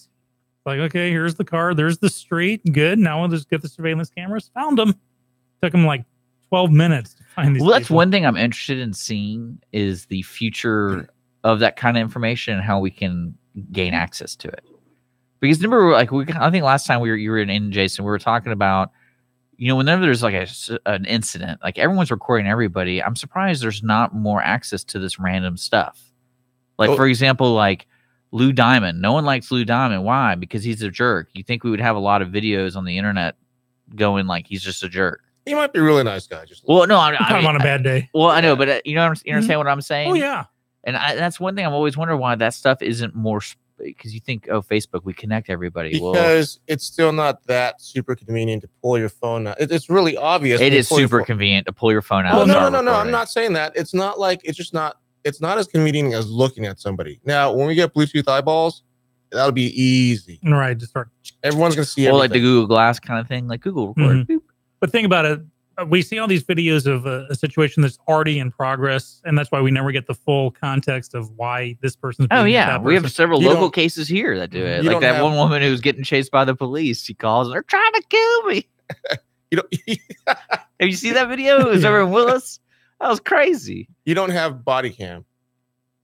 Like, okay, here's the car, there's the street, good. Now we'll just get the surveillance cameras. Found them. Took them like 12 minutes to find these. Well, that's people. one thing I'm interested in seeing is the future of that kind of information and how we can gain access to it. Because remember, like I think last time you were in Jason, we were talking about, you know, whenever there's like an incident, like everyone's recording everybody. I'm surprised there's not more access to this random stuff. Like for example, like Lou Diamond. No one likes Lou Diamond. Why? Because he's a jerk. You think we would have a lot of videos on the internet going like he's just a jerk? he might be a really nice guy. Just Well, no, I'm on a bad day. Well, I know, but you understand what I'm saying? Oh yeah. And that's one thing I've always wondered why that stuff isn't more, because you think, oh, Facebook, we connect everybody. Because it's still not that super convenient to pull your phone out. It's really obvious. It is super convenient to pull your phone out. Well, no. I'm not saying that. It's not like it's not as convenient as looking at somebody. Now, when we get Bluetooth eyeballs, that'll be easy. Right. Just start. Everyone's gonna see. Well, like the Google Glass kind of thing, like Google Record. Mhm. But think about it. We see all these videos of a situation that's already in progress, and that's why we never get the full context of why this person's. Oh being yeah, that we have person. several local cases here that do it. Like that one woman who was getting chased by the police. She calls, they're trying to kill me. Have you seen that video? It was over in Willis. That was crazy. You don't have body cam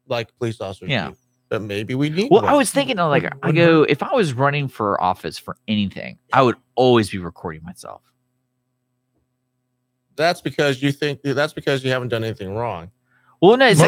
like police officers do. But maybe we need Well, one. I was thinking, like, I go, if I was running for office for anything, I would always be recording myself. That's because you haven't done anything wrong. Well, no, it's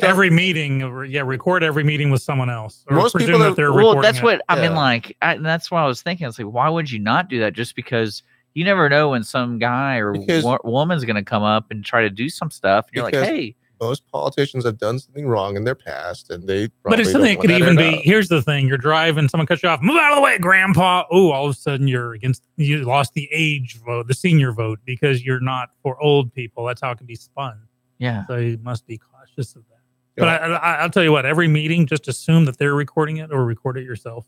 every meeting. Record every meeting with someone else. Or Most presume people that they're well, recording that's it. what I mean. Like, that's why I was thinking. It's like, why would you not do that? Just because you never know when some guy or woman's going to come up and try to do some stuff. And you're like, Because hey, most politicians have done something wrong in their past, and they. But it's something that could even be. Here's the thing: you're driving, someone cuts you off. Move out of the way, Grandpa. Oh, all of a sudden you lost the age vote, the senior vote, because you're not for old people. That's how it can be spun. Yeah. So you must be cautious of that. But I'll tell you what: every meeting, just assume that they're recording it or record it yourself.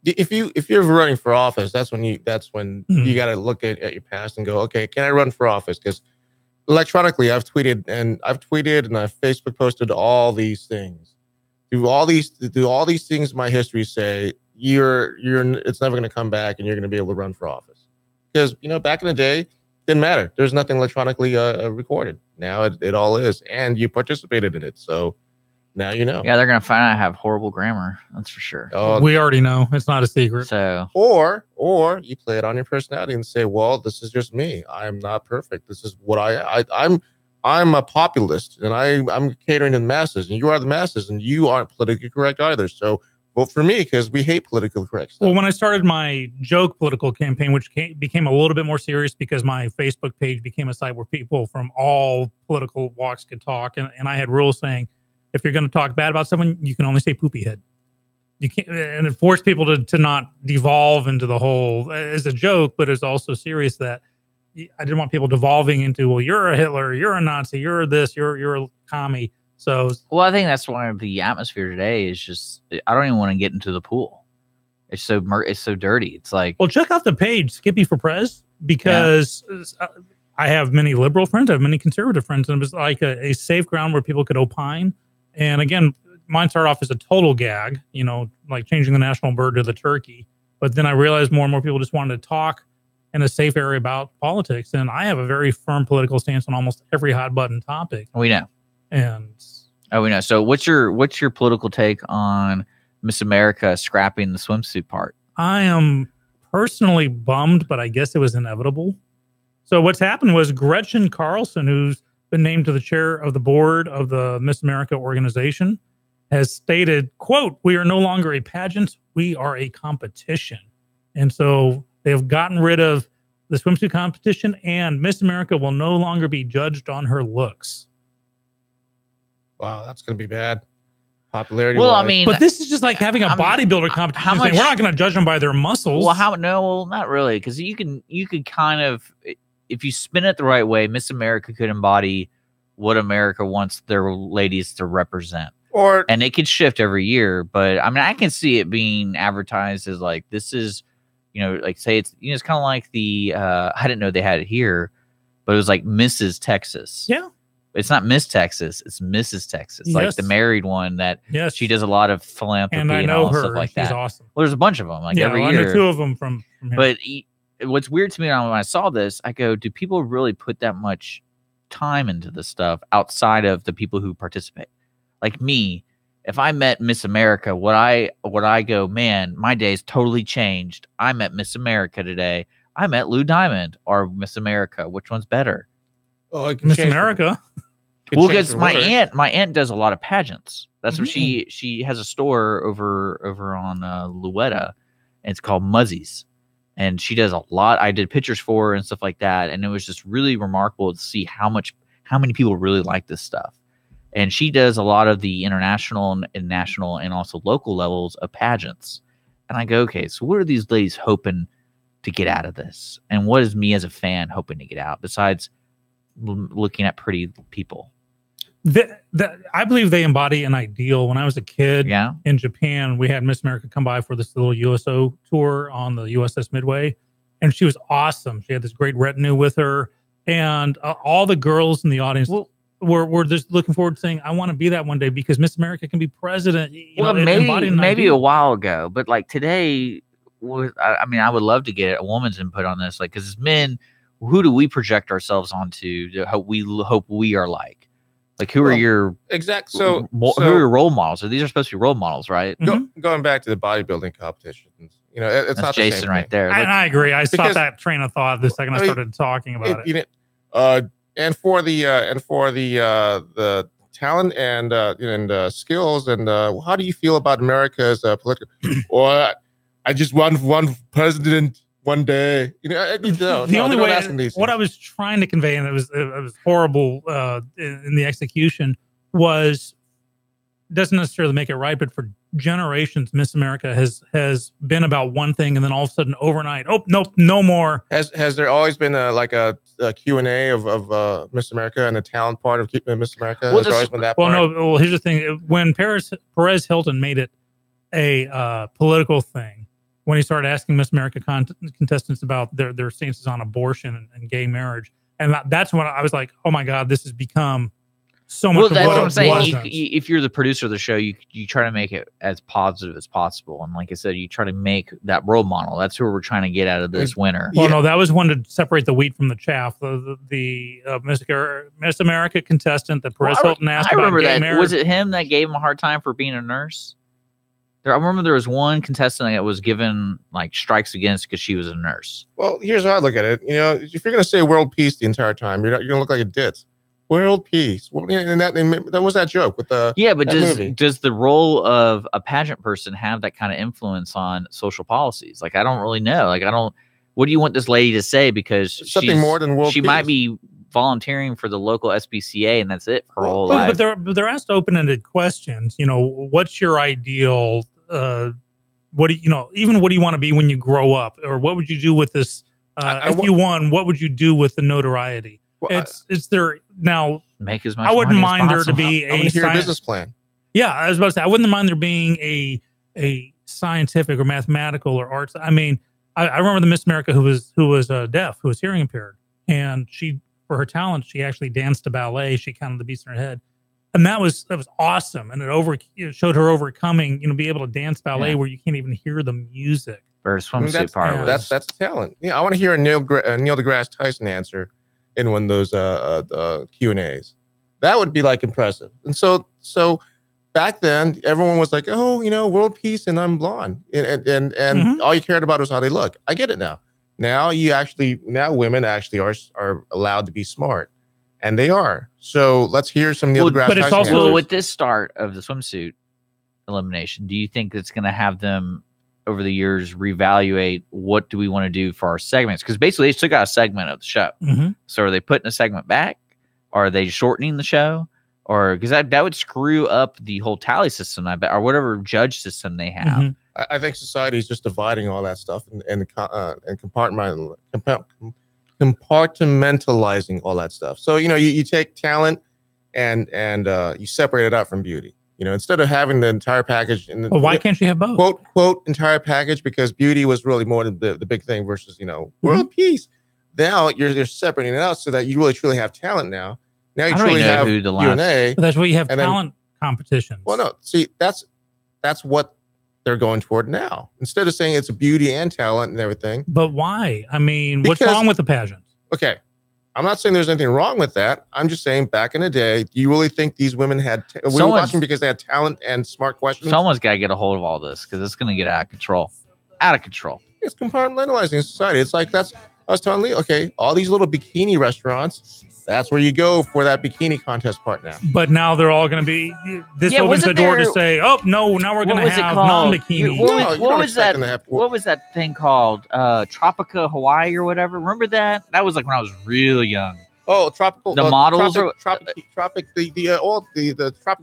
If you're running for office, that's when you got to look at your past and go, okay, can I run for office? Because electronically, I've tweeted and I've Facebook posted all these things. Do all these things my history say it's never going to come back and you're going to be able to run for office? Because back in the day, it didn't matter. There's nothing electronically recorded. Now it all is, and you participated in it. So now you know. Yeah, they're going to find out I have horrible grammar. That's for sure. We already know. It's not a secret. So, or you play it on your personality and say, well, this is just me. I'm not perfect. This is what I'm a populist, and I'm catering to the masses, and you are the masses, and you aren't politically correct either. So vote for me because we hate politically correct stuff. Well, when I started my joke political campaign, which became a little bit more serious because my Facebook page became a site where people from all political walks could talk, and I had rules saying, if you're going to talk bad about someone, you can only say poopy head. You can't, and it forced people to not devolve into the whole as a joke, but it's also serious that I didn't want people devolving into, well, you're a Hitler, you're a Nazi, you're this, you're a commie. So, well, I think that's why the atmosphere today is just, I don't even want to get into the pool. It's so dirty. It's like, well, check out the page Skippy for Prez, because I have many liberal friends, I have many conservative friends, and it was like a safe ground where people could opine. And again, mine started off as a total gag, like changing the national bird to the turkey. But then I realized more and more people just wanted to talk in a safe area about politics. And I have a very firm political stance on almost every hot button topic. We know. And we know. So what's your political take on Miss America scrapping the swimsuit part. I am personally bummed, but I guess it was inevitable. So what's happened was Gretchen Carlson, who's been named to the chair of the board of the Miss America organization, has stated, quote, "We are no longer a pageant. We are a competition." And so they have gotten rid of the swimsuit competition, and Miss America will no longer be judged on her looks. Wow, that's going to be bad. Popularity. Well, I mean, but this is just like having a bodybuilder competition. how much- We're not going to judge them by their muscles. Well, no, not really, because you could kind of, if you spin it the right way, Miss America could embody what America wants their ladies to represent. And it could shift every year, but I mean, I can see it being advertised as like, this is, like say it's, it's kind of like the, I didn't know they had it here, but it was like Mrs. Texas. Yeah. It's not Miss Texas, it's Mrs. Texas, like the married one that she does a lot of philanthropy and I know all her. stuff like She's that. awesome. Well, there's a bunch of them, like every I year. know 2 of them from here. But what's weird to me when I saw this, I go, do people really put that much time into this stuff outside of the people who participate? Like me, if I met Miss America, would I go, man, my day's totally changed. I met Miss America today. I met Lou Diamond or Miss America. Which one's better? Oh, Miss America. Well, because my aunt does a lot of pageants. That's what she has a store over on Louetta, and it's called Muzzies, and she does a lot. I did pictures for her and stuff like that, and it was just really remarkable to see how many people really like this stuff. And she does a lot of the international and national and also local levels of pageants. And I go, okay, so what are these ladies hoping to get out of this, and what is me as a fan hoping to get out besides looking at pretty people? I believe they embody an ideal. When I was a kid in Japan, we had Miss America come by for this little USO tour on the USS Midway, and she was awesome. She had this great retinue with her, and all the girls in the audience were just looking forward to saying, "I want to be that one day," because Miss America can be president. Maybe a while ago, but like today, I mean, I would love to get a woman's input on this, like, because as men, who do we project ourselves onto? Hope we are like who are your who are your role models? So these are supposed to be role models, right? Going back to the bodybuilding competitions, it's That's not the Jason same right thing. there. And I agree. I stopped that train of thought the second I started talking about it. And for the talent and skills and how do you feel about America's political? Or I just want one president one day. The only way what I was trying to convey, and it was horrible in the execution, doesn't necessarily make it right, but for generations, Miss America has been about one thing, and then all of a sudden, overnight, oh nope, no more. Has there always been a Q&A of Miss America and the talent part of Miss America? Well, Has always been that part? no. Well, here's the thing: when Perez Hilton made it a political thing, when he started asking Miss America contestants about their stances on abortion and gay marriage, and that's when I was like, oh my God, this has become so much. Well, that's what I'm saying. If you're the producer of the show, you try to make it as positive as possible, and like I said, you try to make that role model. That's who we're trying to get out of this winter. Well, no, that was one to separate the wheat from the chaff. The Miss America contestant that Perez Hilton asked about gay marriage. Was it him that gave him a hard time for being a nurse? I remember there was one contestant that was given like strikes against because she was a nurse. Well, here's how I look at it. If you're going to say world peace the entire time, you're going to look like a ditz. World peace. Well, and that was that joke with the but does the role of a pageant person have that kind of influence on social policies? Like, I don't really know. Like, what do you want this lady to say? Because something more than world she peace. might be volunteering for the local SPCA, and that's it for her whole life. But they're asked open-ended questions. What's your ideal? What do you want to be when you grow up, or what would you do with this? If you won, what would you do with the notoriety? Well, it's there now. Make as much. I wouldn't money mind as there to be a business plan. Yeah, I was about to say I wouldn't mind there being a scientific or mathematical or arts. I mean, I remember the Miss America who was deaf, who was hearing impaired, and she, for her talent, she actually danced to ballet. She counted the beats in her head. And that was awesome, and it showed her overcoming, be able to dance ballet where you can't even hear the music. Or swimsuit part. That's talent. Yeah, I want to hear a Neil deGrasse Tyson answer in one of those Q&As. That would be like impressive. And so back then, everyone was like, oh, world peace, and I'm blonde, and all you cared about was how they look. I get it now. Now women actually are allowed to be smart, and they are. So let's hear some Neil deGrasse Tyson. But it's also with this start of the swimsuit elimination. Do you think it's going to have them over the years reevaluate what do we want to do for our segments? Because basically, they still got a segment of the show. So are they putting a segment back? Are they shortening the show? Or because that would screw up the whole tally system, I bet, or whatever judge system they have. I think society is just dividing all that stuff and compartmentalizing all that stuff. So you take talent and you separate it out from beauty. Instead of having the entire package. Well, why can't you have both? Quote entire package, because beauty was really more the big thing versus world peace. Now you're separating it out so that you really truly have talent now. Now you truly have Q&A. But that's why you have talent competitions. Well, no, see, that's what they're going toward now. Instead of saying it's beauty and talent and everything. But why? I mean, what's wrong with the pageant? Okay, I'm not saying there's anything wrong with that. I'm just saying back in the day, do you really think these women had? We were watching because they had talent and smart questions. Someone's got to get a hold of all this because it's going to get out of control. Out of control. It's compartmentalizing society. It's like I was telling Lee, okay, all these little bikini restaurants. That's where you go for that bikini contest part now. But now they're all going to be. This opens the door to say, "Oh no, now we're going to have non-bikini." What was that thing called? Tropica Hawaii or whatever. Remember that? That was like when I was really young. Oh, tropical. The models the tropic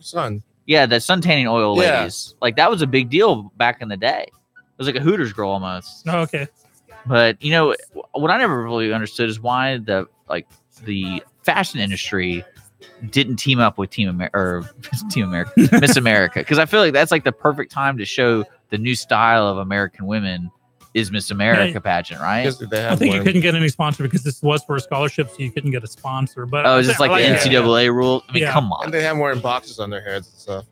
sun. Yeah, the sun tanning oil ladies. Like that was a big deal back in the day. It was like a Hooters girl almost. Oh, okay. But what I never really understood is why the fashion industry didn't team up with Miss America, because I feel like that's like the perfect time to show the new style of American women is Miss America pageant, right? I think you couldn't get any sponsor because this was for a scholarship, so you couldn't get a sponsor. But it's just like the NCAA rule. I mean, come on. And they have wearing boxes on their heads and stuff.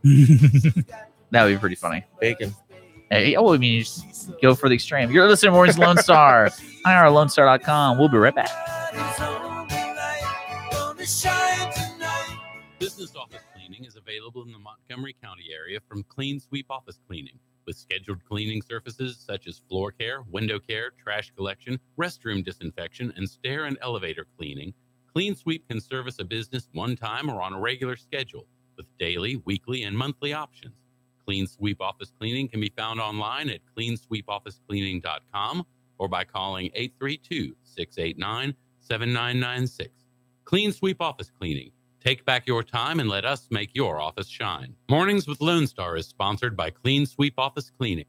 That would be pretty funny. Bacon. Hey, I mean, you just go for the extreme. You're listening to Mornings Lone Star. IRLoneStar.com. We'll be right back. Business office cleaning is available in the Montgomery County area from Clean Sweep Office Cleaning, with scheduled cleaning services such as floor care, window care, trash collection, restroom disinfection, and stair and elevator cleaning. Clean Sweep can service a business one time or on a regular schedule, with daily, weekly, and monthly options. Clean Sweep Office Cleaning can be found online at cleansweepofficecleaning.com or by calling 832-689-7996. Clean Sweep Office Cleaning. Take back your time and let us make your office shine. Mornings with Lone Star is sponsored by Clean Sweep Office Cleaning.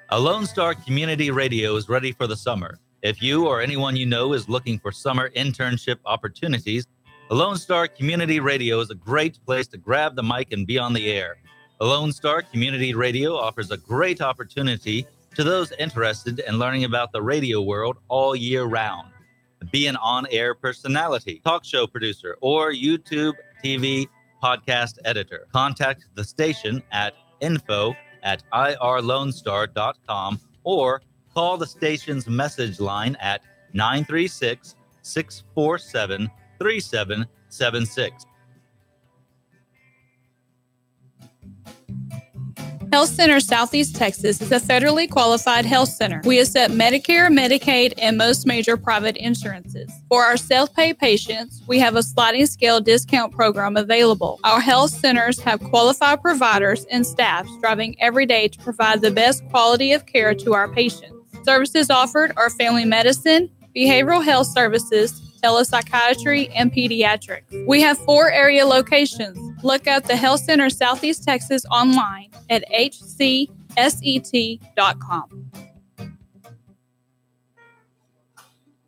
A Lone Star Community Radio is ready for the summer. If you or anyone you know is looking for summer internship opportunities, a Lone Star Community Radio is a great place to grab the mic and be on the air. A Lone Star Community Radio offers a great opportunity to those interested in learning about the radio world all year round. Be an on-air personality, talk show producer, or YouTube, TV, podcast editor. Contact the station at info@irlonestar.com or call the station's message line at 936-647-3776. Health Center Southeast Texas is a federally qualified health center. We accept Medicare, Medicaid, and most major private insurances. For our self-pay patients, we have a sliding scale discount program available. Our health centers have qualified providers and staff striving every day to provide the best quality of care to our patients. Services offered are family medicine, behavioral health services, telepsychiatry, and pediatrics. We have 4 area locations. Look up the Health Center Southeast Texas online at hcset.com.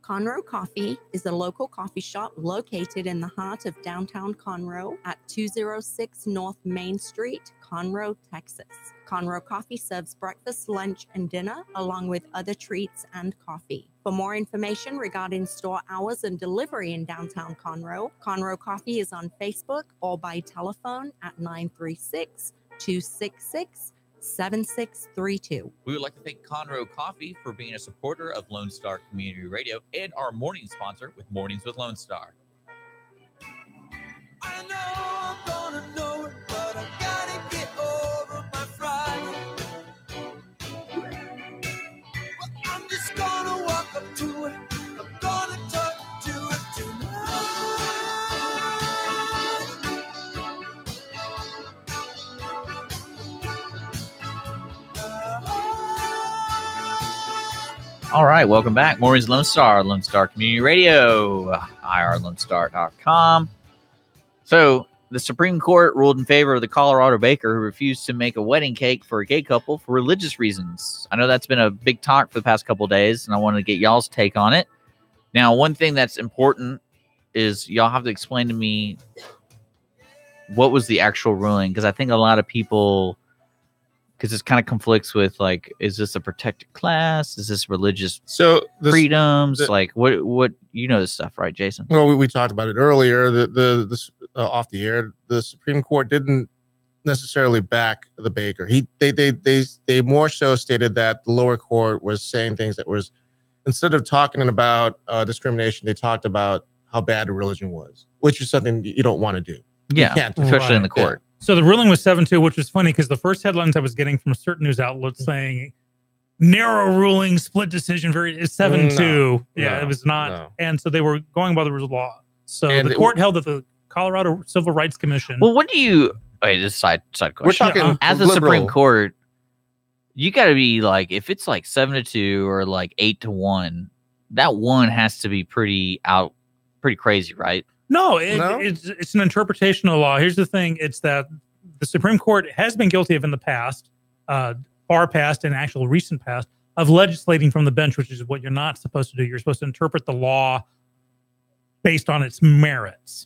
Conroe Coffee is a local coffee shop located in the heart of downtown Conroe at 206 North Main Street, Conroe, Texas. Conroe Coffee serves breakfast, lunch, and dinner, along with other treats and coffee. For more information regarding store hours and delivery in downtown Conroe, Conroe Coffee is on Facebook or by telephone at 936-266-7632. We would like to thank Conroe Coffee for being a supporter of Lone Star Community Radio and our morning sponsor with Mornings with Lone Star. I know I'm gonna know it, but I gotta All right, welcome back. Maureen's Lone Star Community Radio, irlonestar.com. So, the Supreme Court ruled in favor of the Colorado baker who refused to make a wedding cake for a gay couple for religious reasons. I know that's been a big talk for the past couple of days, and I wanted to get y'all's take on it. Now, one thing that's important is y'all have to explain to me what was the actual ruling, because I think a lot of people, because this kind of conflicts with, like, is this a protected class? Is this religious freedoms? Like, what you know this stuff, right, Jason? Well, we talked about it earlier. The off the air, the Supreme Court didn't necessarily back the baker. They more so stated that the lower court was saying things that was, instead of talking about discrimination, they talked about how bad the religion was, which is something you don't want to do. Yeah, especially in the court. So the ruling was 7-2, which was funny because the first headlines I was getting from certain news outlets saying narrow ruling, split decision, it's 7-2. It was not. No. And so they were going by the rules of law. So the court held that the Colorado Civil Rights Commission. Well, what do you, this side question. We're talking as a Supreme Court, you got to be like, if it's like 7-2 or like 8-1, that one has to be pretty crazy, right? No, it's an interpretation of the law. Here's the thing. It's that the Supreme Court has been guilty of in the past, far past and actual recent past, of legislating from the bench, which is what you're not supposed to do. You're supposed to interpret the law based on its merits.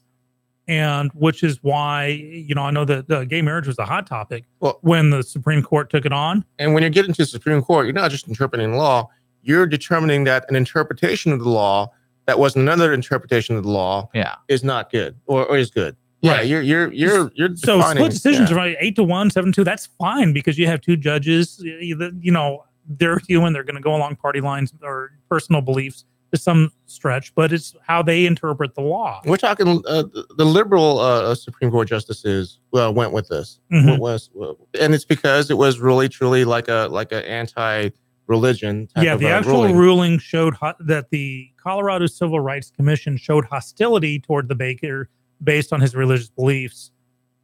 And which is why, I know that gay marriage was a hot topic when the Supreme Court took it on. And when you're getting to the Supreme Court, you're not just interpreting the law. You're determining that an interpretation of the law that was another interpretation of the law is not good or is good. Right. Yeah, you're so defining, split decisions, right? 8-1, 7-2, that's fine because you have two judges, they're human, they're going to go along party lines or personal beliefs to some stretch, but it's how they interpret the law. We're talking the liberal Supreme Court justices went with this. Mm-hmm. And it's because it was really truly like an anti-religion type of the actual ruling showed that the Colorado Civil Rights Commission showed hostility toward the baker based on his religious beliefs.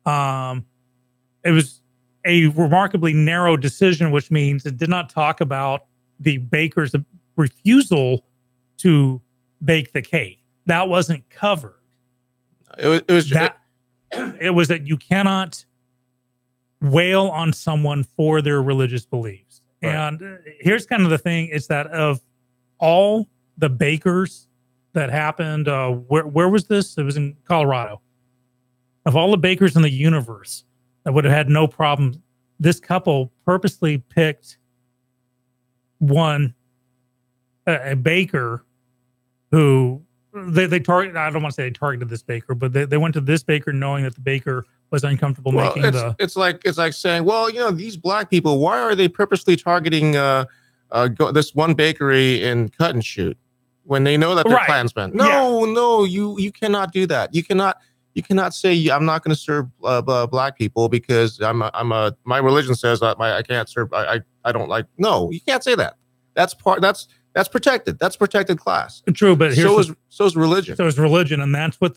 It was a remarkably narrow decision, which means it did not talk about the baker's refusal to bake the cake. That wasn't covered. It was that you cannot wail on someone for their religious beliefs. Right. And here's kind of the thing, is that of all the bakers that happened, where was this? It was in Colorado. Of all the bakers in the universe that would have had no problem, this couple purposely picked a baker who they target. I don't want to say they targeted this baker, but they went to this baker knowing that the baker was uncomfortable making it's like saying, well, these black people, why are they purposely targeting this one bakery in Cut and Shoot when they know that they're Klansmen? No, you cannot do that. You cannot say I'm not going to serve black people because my religion says I can't serve. I don't like. No, you can't say that. That's protected. That's protected class. True, but so is religion. So is religion, and that's what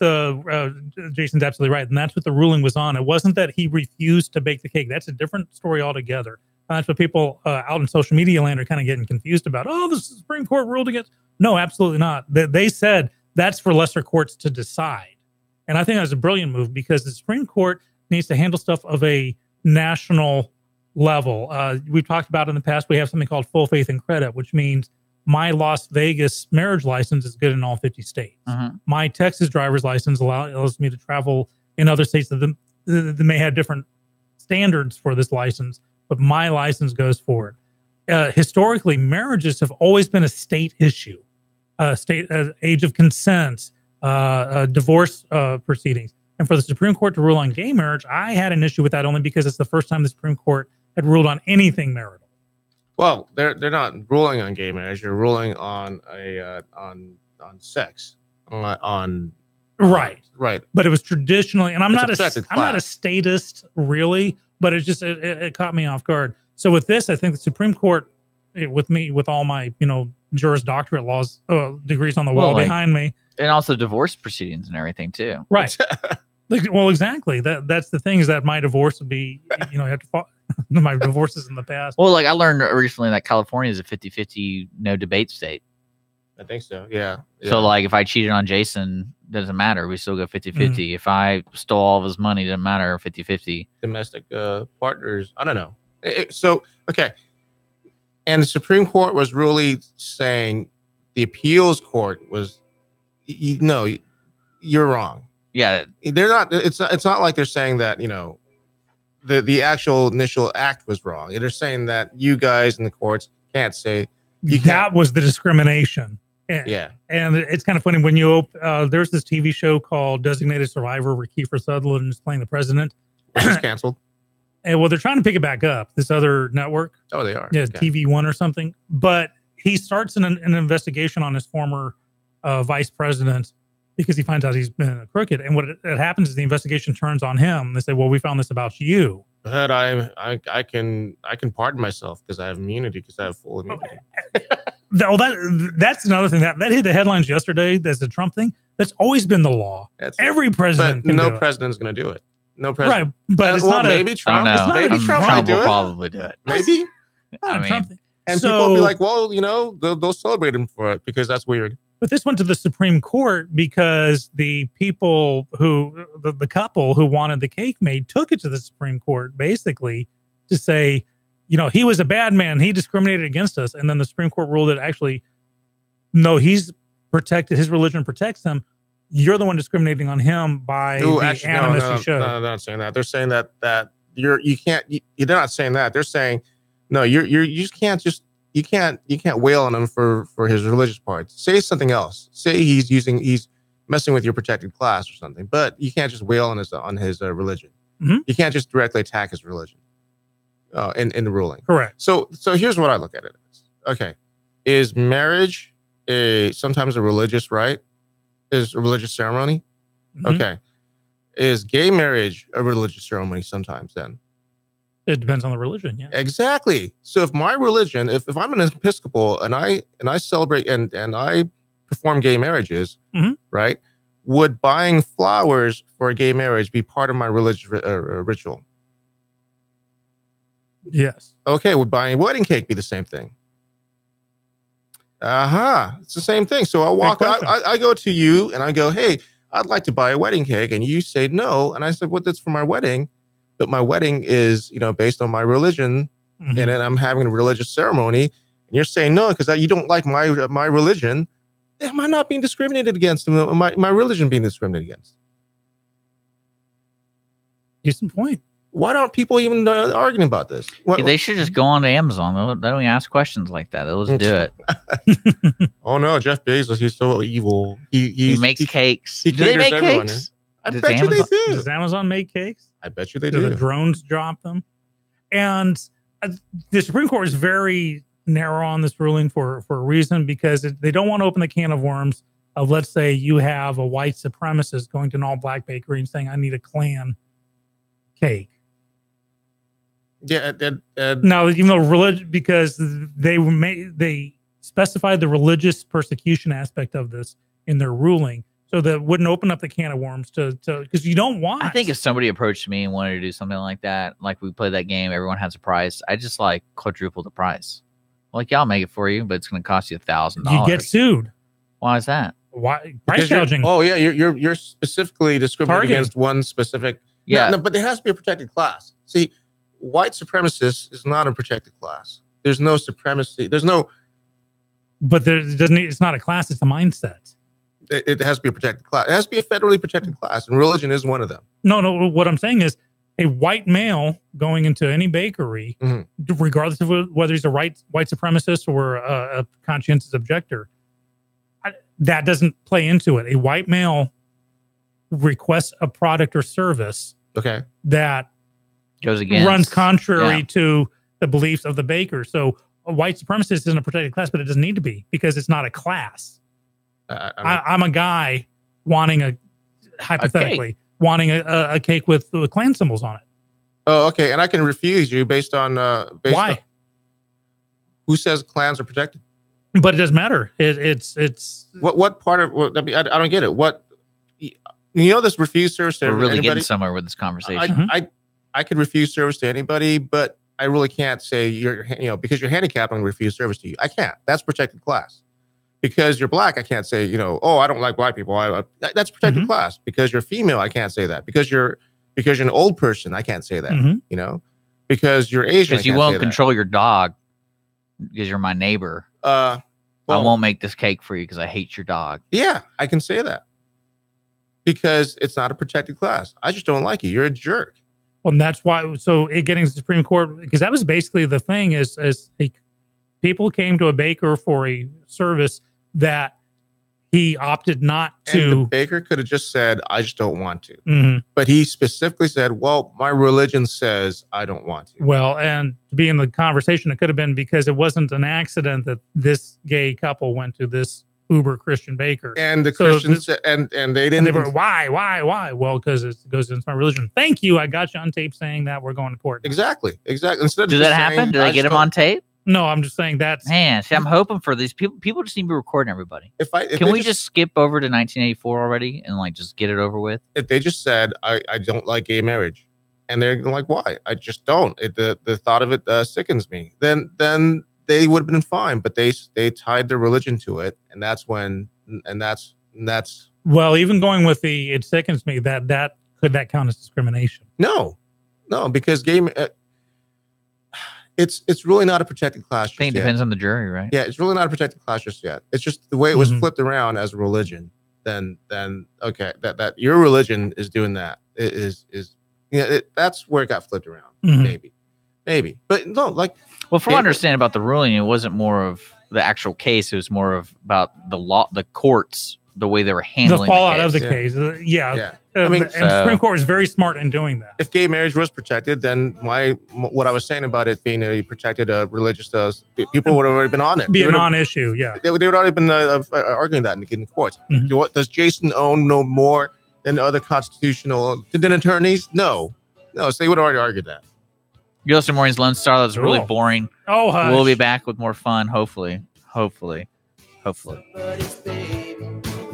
Jason's absolutely right, and that's what the ruling was on. It wasn't that he refused to bake the cake. That's a different story altogether. That's what people out in social media land are kind of getting confused about. Oh, the Supreme Court ruled against. No, absolutely not. They said that's for lesser courts to decide, and I think that's a brilliant move because the Supreme Court needs to handle stuff of a national level. We've talked about in the past. We have something called full faith and credit, which means my Las Vegas marriage license is good in all 50 states. Mm-hmm. My Texas driver's license allows me to travel in other states that may have different standards for this license, but my license goes forward. Historically, marriages have always been a state issue, state age of consent, divorce proceedings. And for the Supreme Court to rule on gay marriage, I had an issue with that only because it's the first time the Supreme Court had ruled on anything marital. Well, they're not ruling on gay marriage. They're ruling on on sex, right. But it was traditionally, and I'm not a statist really, but it caught me off guard. So with this, I think the Supreme Court, with all my Juris Doctorate laws degrees on the wall behind me, and also divorce proceedings and everything too. Right. Well, exactly. That's the thing, is that my divorce would be, you have to my divorces in the past. Well, like I learned recently that California is a 50-50 no debate state. I think so. Yeah. So like if I cheated on Jason, doesn't matter. We still go 50-50. If I stole all of his money, doesn't matter. 50-50. Domestic partners. I don't know. So, okay. And the Supreme Court was really saying the appeals court was, no, you're wrong. Yeah. They're not, it's not like they're saying that, you know, the actual initial act was wrong. They're saying that you guys in the courts can't say that was the discrimination. Yeah. And it's kind of funny when you there's this TV show called Designated Survivor where Kiefer Sutherland is playing the president. Which is canceled. And well, they're trying to pick it back up, this other network. Oh, they are. Yeah, TV One or something. But he starts an investigation on his former vice president because he finds out he's been crooked. And what it happens is the investigation turns on him. They say, well, we found this about you. But I can pardon myself because I have immunity because I have full immunity. That's another thing that hit the headlines yesterday. There's the Trump thing. That's always been the law. Every president. But no president's going to do it. No president. Right, but it's not maybe Trump. Maybe Trump will might do it. probably do it. Maybe. I mean, and people will be like, well, you know, they'll celebrate him for it because that's weird. But this went to the Supreme Court because the people who, the couple who wanted the cake made took it to the Supreme Court basically to say, you know, he was a bad man. He discriminated against us. And then the Supreme Court ruled that actually, no, he's protected. His religion protects him. You're the one discriminating on him by the animus you showed. No, they're not saying that. They're saying that you're not saying that. They're saying, no, you just can't you can't wail on him for his religious parts. Say something else. Say he's messing with your protected class or something. But you can't just wail on his religion. Mm-hmm. You can't just directly attack his religion. In the ruling. Correct. So here's what I look at it as. Okay. Is marriage sometimes a religious rite? Is a religious ceremony? Mm-hmm. Okay. Is gay marriage a religious ceremony sometimes then? It depends on the religion, yeah. Exactly. So if my religion, if I'm an Episcopal and I celebrate and I perform gay marriages, mm-hmm. right? Would buying flowers for a gay marriage be part of my religious ritual? Yes. Okay. Would buying a wedding cake be the same thing? It's the same thing. So I go to you and I go, hey, I'd like to buy a wedding cake. And you say no. And I said, well, that's for my wedding. But my wedding is, you know, based on my religion. Mm-hmm. And then I'm having a religious ceremony. And you're saying no, because you don't like my religion. Am I not being discriminated against? My religion being discriminated against? Decent point. Why aren't people even arguing about this? They should just go on to Amazon. They don't even ask questions like that. They'll just do it. Oh no, Jeff Bezos, he's so evil. He makes cakes. Do they make cakes? I bet you they do. Does Amazon make cakes? I bet you they do. do. The drones drop them? And the Supreme Court is very narrow on this ruling for a reason, because they don't want to open the can of worms of, let's say you have a white supremacist going to an all-black bakery and saying, I need a Klan cake. Yeah. Now, even though because they specified the religious persecution aspect of this in their ruling, so that wouldn't open up the can of worms to because you don't want. I think if somebody approached me and wanted to do something like that, like we played that game, everyone has a price. I just like quadruple the price. Like, yeah, I'll make it for you, but it's going to cost you $1,000. You get sued. Why is that? Why price gouging? Oh yeah, you're specifically discriminating against one specific. Yeah, no, but there has to be a protected class. See, white supremacist is not a protected class. There's no supremacy. There's no. But it's not a class. It's a mindset. It has to be a protected class. It has to be a federally protected class, and religion is one of them. No. What I'm saying is, a white male going into any bakery, mm-hmm. regardless of whether he's a white supremacist or a conscientious objector, that doesn't play into it. A white male requests a product or service, that goes against, runs contrary to the beliefs of the baker. So a white supremacist isn't a protected class, but it doesn't need to be, because it's not a class. I'm a guy wanting hypothetically wanting a cake with Klan symbols on it. Oh, okay. And I can refuse you based on why? On who says Klans are protected? But it doesn't matter. It's what part of? I don't get it. What this refuse service to we're really anybody? getting somewhere with this conversation. I could refuse service to anybody, but I really can't say because you're handicapped, I'm going to refuse service to you. I can't. That's protected class. Because you're black, I can't say, oh, I don't like black people. That's protected class. Because you're female, I can't say that. Because you're an old person, I can't say that. Because you're Asian, because you won't control your dog because you're my neighbor. I won't make this cake for you because I hate your dog. Yeah, I can say that. Because it's not a protected class. I just don't like you. You're a jerk. Well, and that's why. So it getting to the Supreme Court, because that was basically the thing is people came to a baker for a service that he opted not to. And the baker could have just said, I just don't want to. But he specifically said, well, my religion says I don't want to. Well, and to be in the conversation, it could have been because it wasn't an accident that this gay couple went to this uber Christian baker. And the Christians, and they didn't. And they were, why? Well, because it goes into my religion. Thank you. I got you on tape saying that we're going to court. Exactly. Instead of Did that happen? Did they get him on tape? No, I'm just saying that's... Man, see, I'm hoping for these people. People just need to be recording everybody. Can we just skip over to 1984 already and just get it over with? If they just said, I don't like gay marriage, and they're like, why? I just don't. The thought of it sickens me. Then they would have been fine, but they tied their religion to it, and that's when, and that's. Well, even going with it sickens me that could that count as discrimination? No, because it's really not a protected class. I think it depends on the jury, right? Yeah, it's really not a protected class just yet. It's just the way it was flipped around as a religion. Then okay, that your religion is doing that. It is that's where it got flipped around. Maybe, but no, Well, from what I understand about the ruling, it wasn't more of the actual case. It was more of about the law, the courts, the way they were handling the fallout of the case. Yeah. I mean, and the Supreme Court is very smart in doing that. If gay marriage was protected, then what I was saying about it being a protected religious, people would have already been on it. Be a non-issue, yeah. They would already been arguing that in court. Does Jason own no more than other constitutional attorneys? No. So they would have already argued that. You listen to Morning's Lone Star. That was really boring. Oh, hush. We'll be back with more fun, hopefully.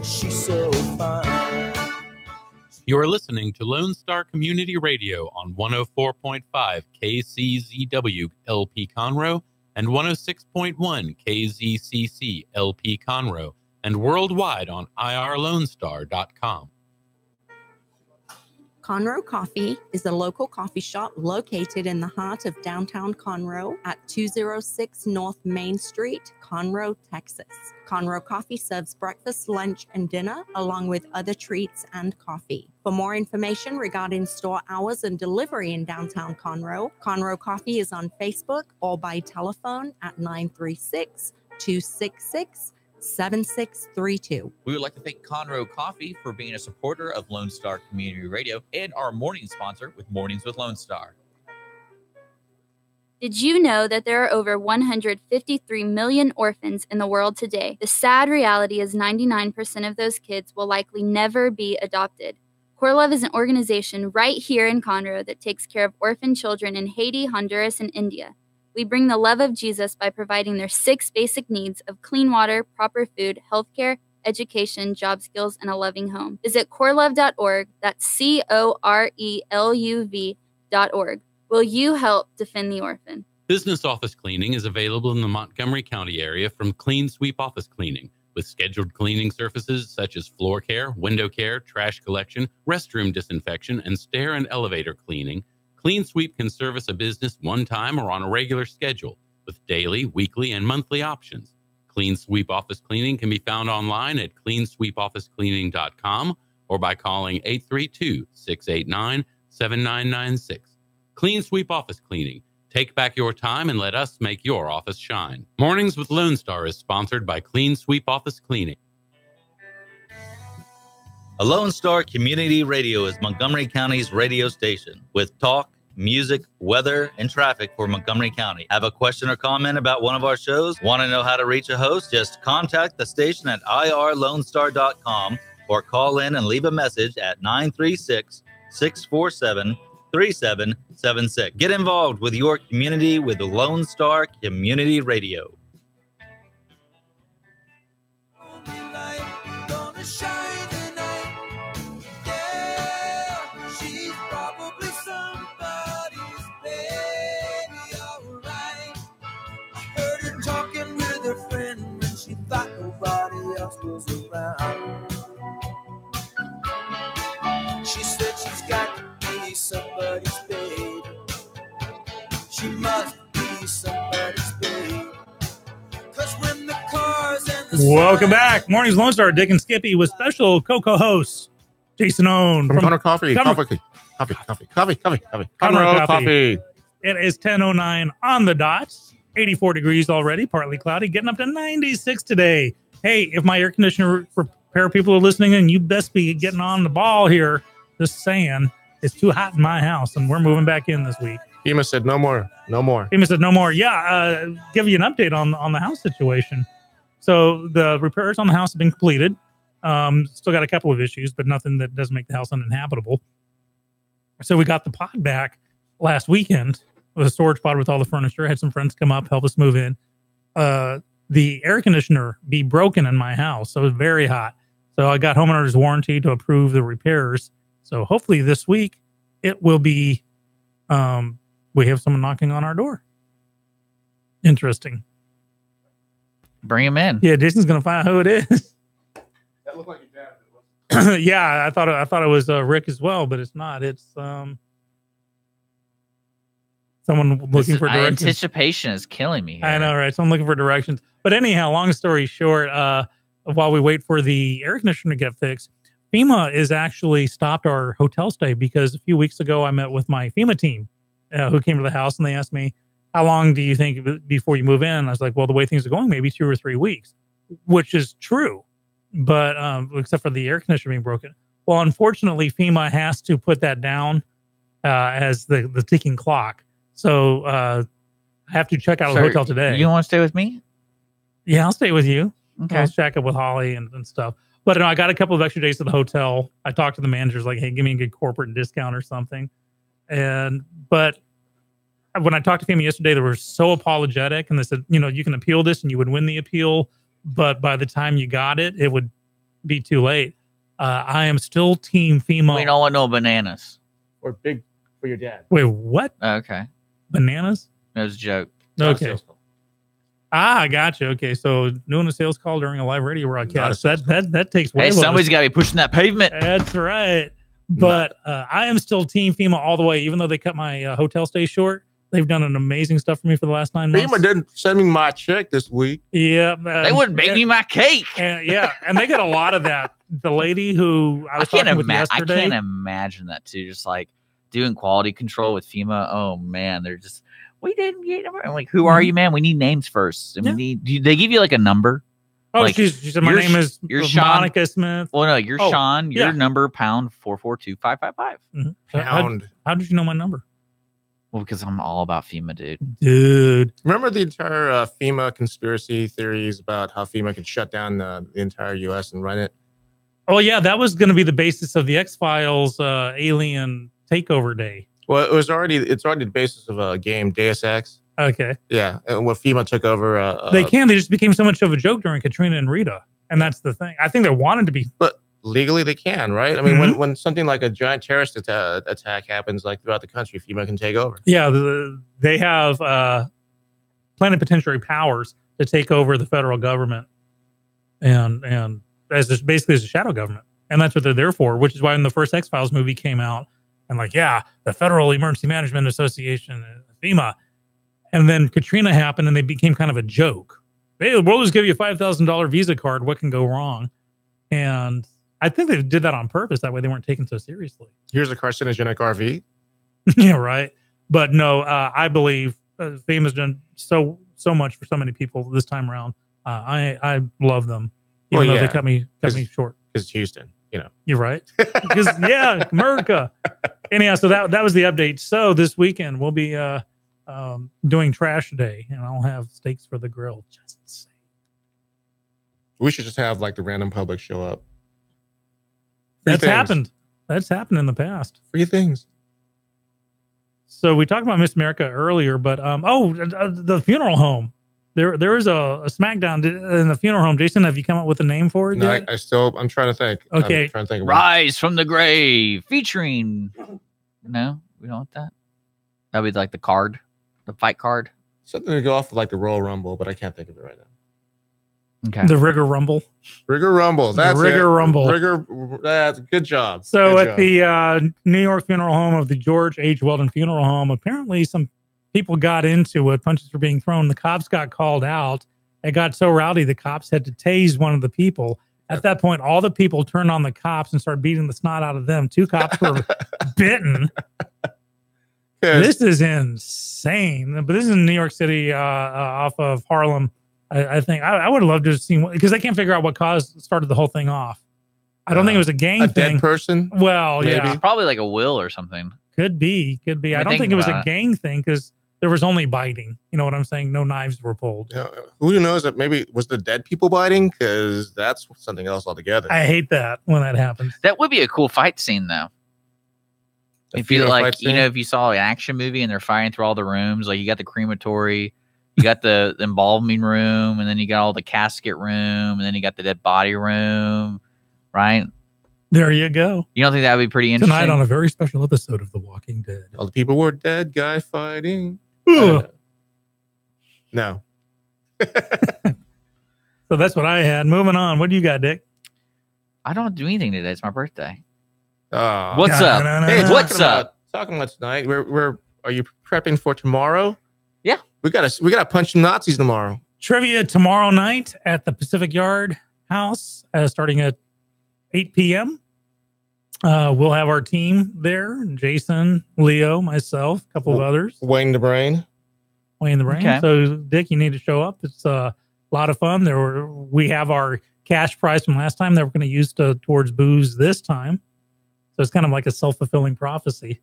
She's so fine. You are listening to Lone Star Community Radio on 104.5 KCZW LP Conroe and 106.1 KZCC LP Conroe and worldwide on irlonestar.com. Conroe Coffee is a local coffee shop located in the heart of downtown Conroe at 206 North Main Street, Conroe, Texas. Conroe Coffee serves breakfast, lunch, and dinner, along with other treats and coffee. For more information regarding store hours and delivery in downtown Conroe, Conroe Coffee is on Facebook or by telephone at 936-266-7632. We would like to thank Conroe Coffee for being a supporter of Lone Star Community Radio and our morning sponsor with Mornings with Lone Star. Did you know that there are over 153 million orphans in the world today? The sad reality is 99% of those kids will likely never be adopted. CoreLove is an organization right here in Conroe that takes care of orphan children in Haiti, Honduras, and India. We bring the love of Jesus by providing their 6 basic needs of clean water, proper food, healthcare, education, job skills, and a loving home. Visit corelove.org. That's CORELUV.org. Will you help defend the orphan? Business office cleaning is available in the Montgomery County area from Clean Sweep Office Cleaning, with scheduled cleaning services such as floor care, window care, trash collection, restroom disinfection, and stair and elevator cleaning. Clean Sweep can service a business one time or on a regular schedule, with daily, weekly, and monthly options. Clean Sweep Office Cleaning can be found online at cleansweepofficecleaning.com or by calling 832-689-7996. Clean Sweep Office Cleaning. Take back your time and let us make your office shine. Mornings with Lone Star is sponsored by Clean Sweep Office Cleaning. A Lone Star Community Radio is Montgomery County's radio station with talk, music, weather, and traffic for Montgomery County. Have a question or comment about one of our shows? Want to know how to reach a host? Just contact the station at irlonestar.com or call in and leave a message at 936-647-3776. Get involved with your community with the Lone Star Community Radio. She said she's got to be somebody's babe. She must be somebody's babe. 'Cause when the cars and the Welcome back. Morning's Lone Star, Dick and Skippy with special co-hosts Jason Owen From Conroe Coffee. Conroe Conroe Coffee. It is 10:09 on the dot. 84 degrees already, partly cloudy, getting up to 96 today. Hey, if my air conditioner repair people are listening in, you best be getting on the ball here. Just saying, it's too hot in my house, and we're moving back in this week. FEMA said no more. No more. FEMA said no more. Yeah, give you an update on the house situation. So the repairs on the house have been completed. Still got a couple of issues, but nothing that doesn't make the house uninhabitable. So we got the pod back last weekend with a storage pod with all the furniture. Had some friends come up, help us move in. The air conditioner be broken in my house, so it was very hot. So I got homeowner's warranty to approve the repairs. So hopefully this week it will be, we have someone knocking on our door. Interesting. Bring him in. Yeah, Jason's going to find out who it is. That looked like your dad. Yeah, I thought it was Rick as well, but it's not. It's someone looking for directions. Anticipation is killing me here. I know, right? Someone looking for directions. But anyhow, long story short, while we wait for the air conditioner to get fixed, FEMA is actually stopped our hotel stay because a few weeks ago I met with my FEMA team who came to the house and they asked me, how long do you think before you move in? And I was like, well, the way things are going, maybe 2 or 3 weeks, which is true. But except for the air conditioner being broken. Well, unfortunately, FEMA has to put that down as the ticking clock. So I have to check out of the hotel today. You want to stay with me? Yeah, I'll stay with you. Okay. I'll check up with Holly and stuff. But no, I got a couple of extra days at the hotel. I talked to the managers like, hey, give me a good corporate discount or something. But when I talked to FEMA yesterday, they were so apologetic. And they said, you can appeal this and you would win the appeal. But by the time you got it, it would be too late. I am still team FEMA. We don't want no bananas. Or big for your dad. Wait, what? Okay. Bananas? That was a joke. Okay. I got you. Okay, so doing a sales call during a live radio broadcast, that takes way. Hey, somebody's got to be pushing that pavement. That's right. But I am still team FEMA all the way, even though they cut my hotel stay short. They've done an amazing stuff for me for the last 9 months. FEMA didn't send me my check this week. Yeah. They wouldn't bake me my cake. And they got a lot of that. The lady who I was talking with yesterday. I can't imagine that too. Just like doing quality control with FEMA. Oh man, they're just, we didn't get them. I'm like, who are you, man? We need names first. And we need. They give you like a number? Oh, like, she said my name is Monica Smith. Well, no, you're Sean. Your number pound 442555. Mm-hmm. Pound. How did you know my number? Well, because I'm all about FEMA, dude. Remember the entire FEMA conspiracy theories about how FEMA could shut down the entire U.S. and run it? Oh, yeah. That was going to be the basis of the X-Files alien takeover day. Well, it's already the basis of a game, Deus Ex. Okay. Yeah. And when FEMA took over... they just became so much of a joke during Katrina and Rita. And that's the thing. I think they wanted to be... But legally they can, right? I mean, when something like a giant terrorist attack happens like throughout the country, FEMA can take over. Yeah, they have plenipotentiary powers to take over the federal government, and basically as a shadow government, and that's what they're there for. Which is why when the first X-Files movie came out, and the Federal Emergency Management Association, FEMA, and then Katrina happened, and they became kind of a joke. Hey, we'll just give you a $5,000 Visa card. What can go wrong? And I think they did that on purpose. That way they weren't taken so seriously. Here's a carcinogenic RV. Yeah, right. But no, I believe FEMA's done so much for so many people this time around. I love them, even though they cut me short. Because Houston, You're right. Because America. Anyhow, so that was the update. So this weekend we'll be doing trash day, and I'll have steaks for the grill. Just saying. We should just have like the random public show up. That's happened. That's happened in the past. Free things. So we talked about Miss America earlier, but the funeral home. There is a SmackDown in the funeral home. Jason, have you come up with a name for it? No, I'm trying to think. Okay. I'm trying to think. Rise from the Grave featuring. No, we don't want that. That'd be like the fight card. Something to go off of like the Royal Rumble, but I can't think of it right now. Okay. The Rigger Rumble. Rigger Rumble. The That's Rigger it. Rumble. Rigger. That's good job. So Good at job. the New York funeral home of the George H. Weldon Funeral Home, apparently some people got into it. Punches were being thrown. The cops got called out. It got so rowdy, the cops had to tase one of the people. At that point, all the people turned on the cops and started beating the snot out of them. 2 cops were bitten. This is insane. But this is in New York City, off of Harlem. I think I would love to have seen, because I can't figure out what started the whole thing off. I don't think it was a gang thing. Dead person? Well, Maybe. yeah. Probably like a will or something. Could be. I don't think it was a gang thing, because there was only biting. You know what I'm saying? No knives were pulled. Who knows that maybe was the dead people biting? Because that's something else altogether. I hate that when that happens. That would be a cool fight scene, though. If you like, you know, if you saw an action movie and they're fighting through all the rooms, like you got the crematory, you got the embalming room, and then you got all the casket room, and then you got the dead body room, right? There you go. You don't think that would be pretty interesting? Tonight on a very special episode of The Walking Dead. All the people were dead, guy fighting. No. So that's what I had. Moving on. What do you got, Dick? I don't do anything today. It's my birthday. Oh. What's up? Hey, what's up? Talking about tonight. Are you prepping for tomorrow? Yeah. We gotta punch some Nazis tomorrow. Trivia tomorrow night at the Pacific Yard House, starting at 8 p.m. We'll have our team there: Jason, Leo, myself, a couple of others. Wayne the Brain. Okay. So, Dick, you need to show up. It's a lot of fun. We have our cash prize from last time that we're going to use towards booze this time. So it's kind of like a self-fulfilling prophecy.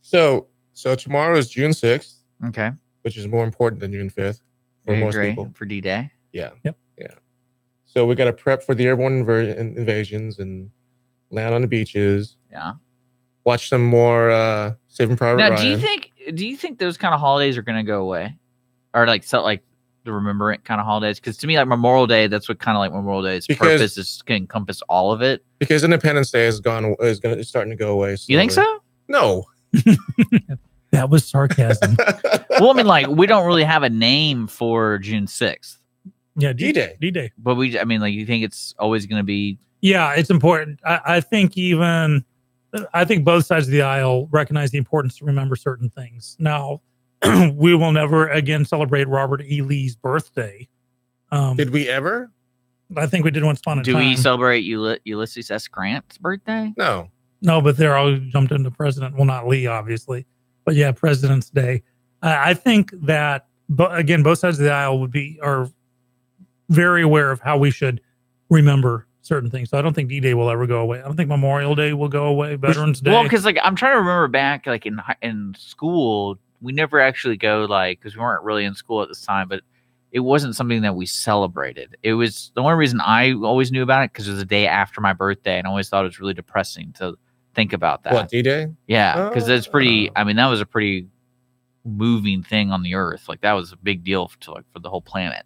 So tomorrow is June 6th. Okay. Which is more important than June 5th for most people. For D-Day. Yeah. Yep. Yeah. So we got to prep for the airborne invasions and land on the beaches. Yeah. Watch some more Saving Private Ryan. Now, do you think those kind of holidays are going to go away, or like the remembrance kind of holidays? Because to me, like Memorial Day, that's what kind of like Memorial Day's purpose is to encompass all of it. Because Independence Day is starting to go away. You think so? No. That was sarcasm. Well, I mean, like we don't really have a name for June 6th. Yeah, D-Day. D-Day. But like you think it's always going to be? Yeah, it's important. I think both sides of the aisle recognize the importance to remember certain things. Now, we will never again celebrate Robert E. Lee's birthday. Did we ever? I think we did once upon a time. Do we celebrate Ulysses S. Grant's birthday? No, but they're all jumped into president. Well, not Lee, obviously, but yeah, President's Day. I think that, again, both sides of the aisle are very aware of how we should remember certain things. So I don't think D-Day will ever go away. I don't think Memorial Day will go away. Veterans Day. Well, because like I'm trying to remember back, like in school, we never actually go because we weren't really in school at this time, but it wasn't something that we celebrated. It was the only reason I always knew about it because it was the day after my birthday, and I always thought it was really depressing to think about that. What, D-Day? Yeah, because it's pretty. I mean, that was a pretty moving thing on the earth. Like that was a big deal for the whole planet.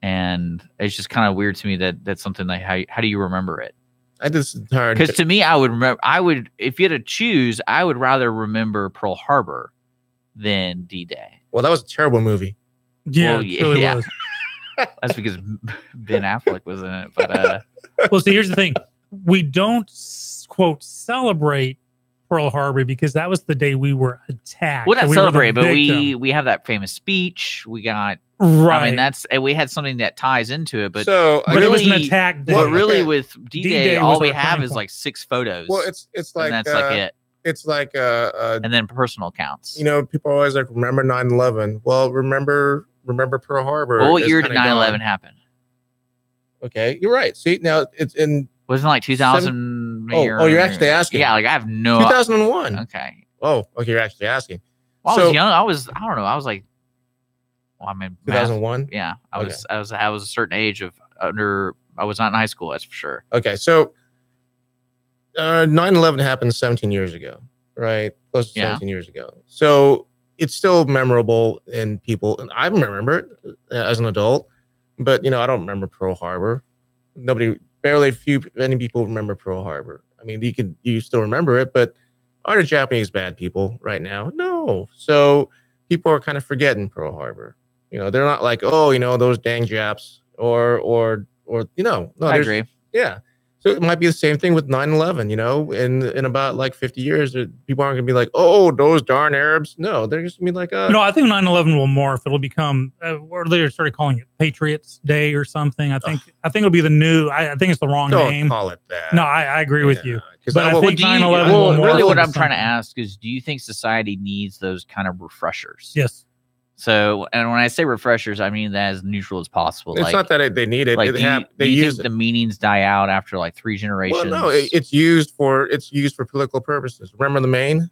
And it's just kind of weird to me that that's something like how do you remember it? Because to me, I would if you had to choose, I would rather remember Pearl Harbor than D-Day. Well, that was a terrible movie. Yeah, well, it really was. That's because Ben Affleck was in it. But well, see, here's the thing: we don't quote celebrate Pearl Harbor because that was the day we were attacked. Well, not so celebrate, but we have that famous speech. We got. Right. I mean, we had something that ties into it, but it was an attack day. But really, with D-Day, all we have is like 6 photos. Well, it's like and that's like it. It's like and then personal counts. You know, people are always like, remember 9/11. Well, remember Pearl Harbor. Well, what year did 9/11 happen? Okay, you're right. See, now it's in wasn't it like 2000. Oh, you're actually asking. Yeah, like I have no 2001. Okay. Oh, okay, you're actually asking. Well, I was young. I don't know. I was like. Well, I mean, 2001. Yeah, I was a certain age of under. I was not in high school. That's for sure. Okay, so 9/11 happened 17 years ago, right? Close to 17 years ago. So it's still memorable in people, and I remember it as an adult. But I don't remember Pearl Harbor. Many people remember Pearl Harbor. I mean, you still remember it, but are the Japanese bad people right now? No. So people are kind of forgetting Pearl Harbor. They're not like, those dang Japs or no, I agree. Yeah. So it might be the same thing with 9/11, in about like 50 years, people aren't going to be like, oh, those darn Arabs. No, they're just going to be like, No, I think 9/11 will morph. It'll become, or they started calling it Patriots Day or something. I think it'll be the new, I think it's the wrong name. Don't call it that. No, I agree with you. But I Well, think 9/11 will morph really what into I'm trying to something. ask is, do you think society needs those kind of refreshers? Yes. So, and when I say refreshers, I mean that as neutral as possible. It's not that they need it. Like, They do you use think the meanings die out after like 3 generations? Well, no, it's used for political purposes. Remember the Maine?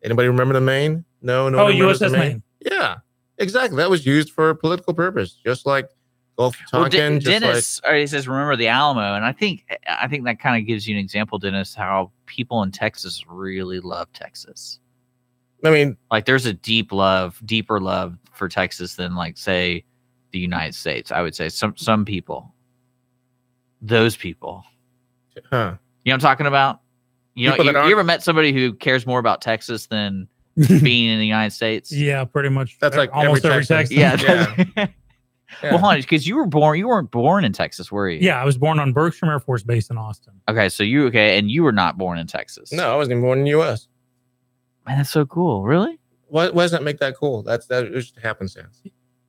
Anybody remember the Maine? No. Oh, remembers the USS Maine. Yeah, exactly. That was used for political purpose, just like Gulf of Tonkin. Dennis, he says, remember the Alamo, and I think that kind of gives you an example, Dennis, how people in Texas really love Texas. I mean, like there's a deeper love for Texas than like say the United States. I would say some people, those people. Huh. You know what I'm talking about? You ever met somebody who cares more about Texas than being in the United States? Yeah, pretty much. That's like almost every Texan. Yeah. Well, hold on, because you weren't born in Texas, were you? Yeah, I was born on Bergstrom Air Force Base in Austin. Okay, so and you were not born in Texas. No, I wasn't even born in the U.S. Man, that's so cool. Really? Why does that make that cool? That just happenstance.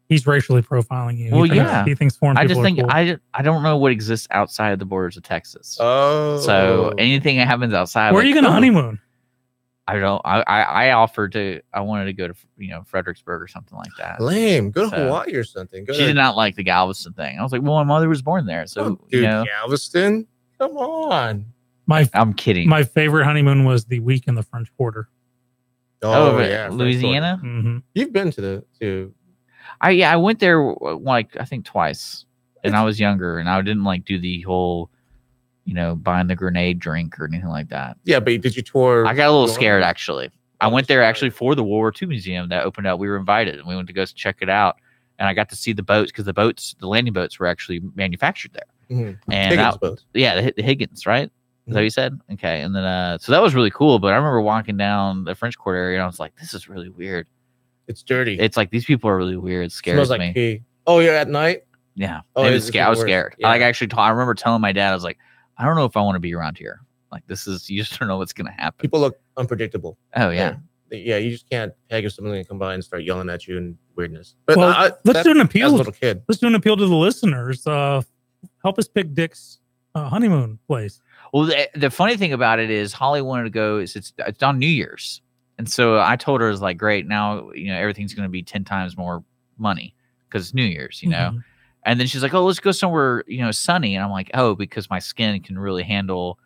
He's racially profiling you. Well, He thinks foreign people I just think are cool. I don't know what exists outside of the borders of Texas. Oh, so anything that happens outside. Where are you going to honeymoon? I don't. I offered to. I wanted to go to Fredericksburg or something like that. Lame. Go to Hawaii or something. She did not like the Galveston thing. I was like, well, my mother was born there, so dude, Galveston. Come on. I'm kidding. My favorite honeymoon was the week in the French Quarter. Oh yeah, Louisiana. Mm-hmm. You've been to I went there like I think twice, and I was younger, and I didn't like do the whole, buying the grenade drink or anything like that. Yeah, but did you tour? I got a little scared actually. I went there actually for the World War II museum that opened up. We were invited, and we went to go check it out, and I got to see the boats because the landing boats were actually manufactured there. Mm-hmm. And Higgins boats. Yeah, the Higgins, right? Is that what you said? Okay. And then, so that was really cool. But I remember walking down the French Quarter area and I was like, this is really weird. It's dirty. It's like, these people are really weird. It scares Smells like me. pee. Oh, you're at night? Yeah. Oh, it was scary. I was scared. Yeah. I remember telling my dad, I was like, I don't know if I want to be around here. Like, you just don't know what's going to happen. People look unpredictable. Oh, yeah. Yeah, you just can't peg if something can come by and start yelling at you and weirdness. But let's do an appeal. As a little kid. Let's do an appeal to the listeners. Help us pick Dick's honeymoon place. Well, the funny thing about it is Holly wanted to go. It's on New Year's, and so I told her, I was like, great, now everything's going to be 10 times more money because it's New Year's, Mm-hmm. And then she's like, oh, let's go somewhere sunny, and I'm like, oh, because my skin can really handle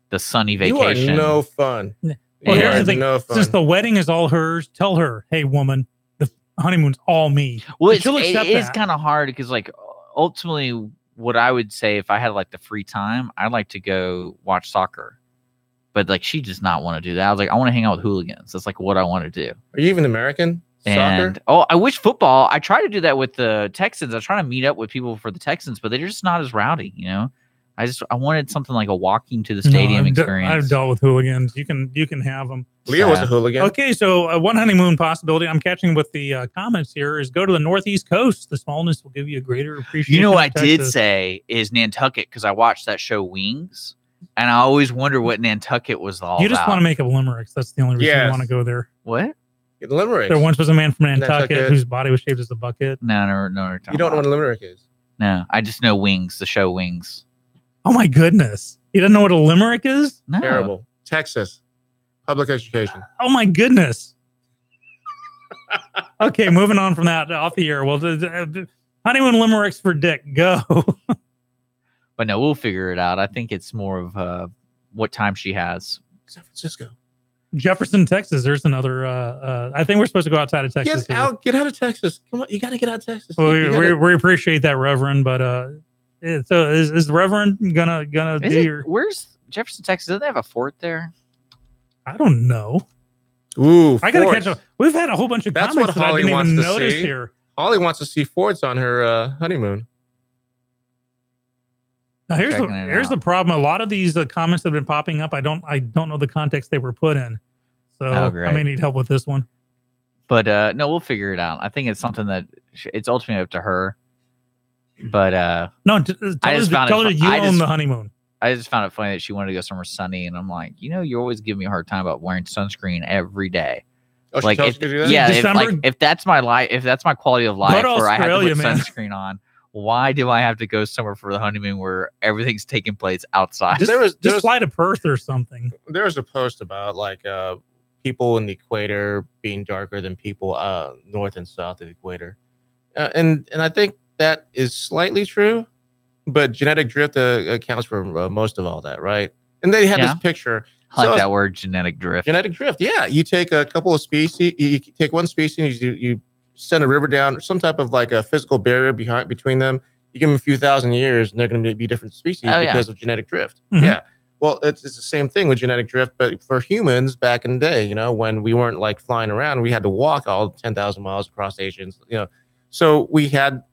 the sunny vacation. You are no fun. Well, here's the thing. No fun. Since the wedding is all hers, tell her, hey, woman, the honeymoon's all me. Well, she'll accept it is that. kind of hard because, like, ultimately, what I would say if I had like the free time, I'd like to go watch soccer. But like, she does not want to do that. I was like, I want to hang out with hooligans. That's like what I want to do. Are you even American? And Soccer? I wish football. I try to do that with the Texans. I try to meet up with people for the Texans, but they're just not as rowdy. I wanted something like a walking to the stadium experience. I've dealt with hooligans. You can have them. Leo was a hooligan. Okay, so one honeymoon possibility I'm catching with the comments here is go to the Northeast Coast. The smallness will give you a greater appreciation. You know what of I did Texas. say is Nantucket because I watched that show Wings, and I always wonder what Nantucket was all You just about. want to make up limericks. That's the only reason you Yes. want to go there. What? Limerick. There once was a man from Nantucket Nantucket. whose body was shaped as a bucket. No. You don't know what a limerick is. No, I just know Wings, the show Wings. Oh my goodness. You don't know what a limerick is? No. Terrible. Texas. Public education. Oh my goodness. Okay, moving on from that off the air. Well, honeymoon limericks for Dick. Go. But no, we'll figure it out. I think it's more of what time she has. San Francisco. Jefferson, Texas. There's another. I think we're supposed to go outside of Texas. Get out of Texas. Come on, you got to get out of Texas. Well, You gotta- we appreciate that, Reverend. But so is the Reverend gonna do your? Where's Jefferson, Texas? Doesn't they have a fort there? I don't know. Ooh, I gotta forts. catch up. We've had a whole bunch of That's comments what that I Holly didn't wants even to notice see. here. Holly wants to see forts on her honeymoon. Now here's Checking it the out. problem. A lot of these comments have been popping up. I don't know the context they were put in, so Oh, great. I may need help with this one. But no, we'll figure it out. I think it's something that it's ultimately up to her. But No, I just found tell her it. you own the honeymoon. I just found it funny that she wanted to go somewhere sunny, and I'm like, you always give me a hard time about wearing sunscreen every day. Oh, she Like, tells you to do that? yeah, if that's my life, if that's my quality of life, Go to where I have to Australia, put man. sunscreen on, why do I have to go somewhere for the honeymoon where everything's taking place outside? Just fly to Perth or something. There was a post about like people in the equator being darker than people north and south of the equator, and I think that is slightly true, but genetic drift accounts for most of all that, right? And they had Yeah. this picture. I like So- that word, genetic drift. Genetic drift, yeah. You take a couple of species, you take one species, you send a river down, some type of like a physical barrier between them. You give them a few thousand years, and they're going to be different species because of genetic drift. Mhm. Yeah. Well, it's the same thing with genetic drift, but for humans back in the day, when we weren't like flying around, we had to walk all 10,000 miles across Asians, So we had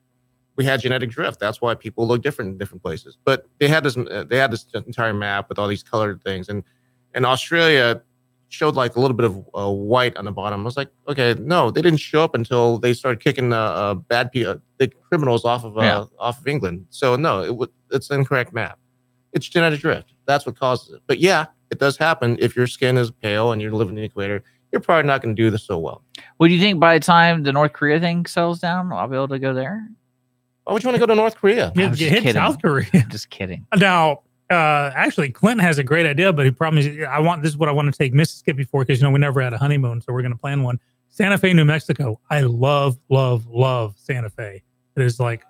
genetic drift. That's why people look different in different places. But they had this entire map with all these colored things, and Australia showed like a little bit of white on the bottom. I was like, okay, no, they didn't show up until they started kicking the criminals off of England. So no, it's an incorrect map. It's genetic drift. That's what causes it. But yeah, it does happen. If your skin is pale and you're living in the equator, you're probably not going to do this so well. Well, do you think by the time the North Korea thing settles down, I'll be able to go there? Why would you want to go to North Korea? You I was hit just kidding. South Korea. Just kidding. Now, actually, Clinton has a great idea, but the problem is, this is what I want to take Mississippi for, because we never had a honeymoon, so we're going to plan one. Santa Fe, New Mexico. I love, love, love Santa Fe. It is like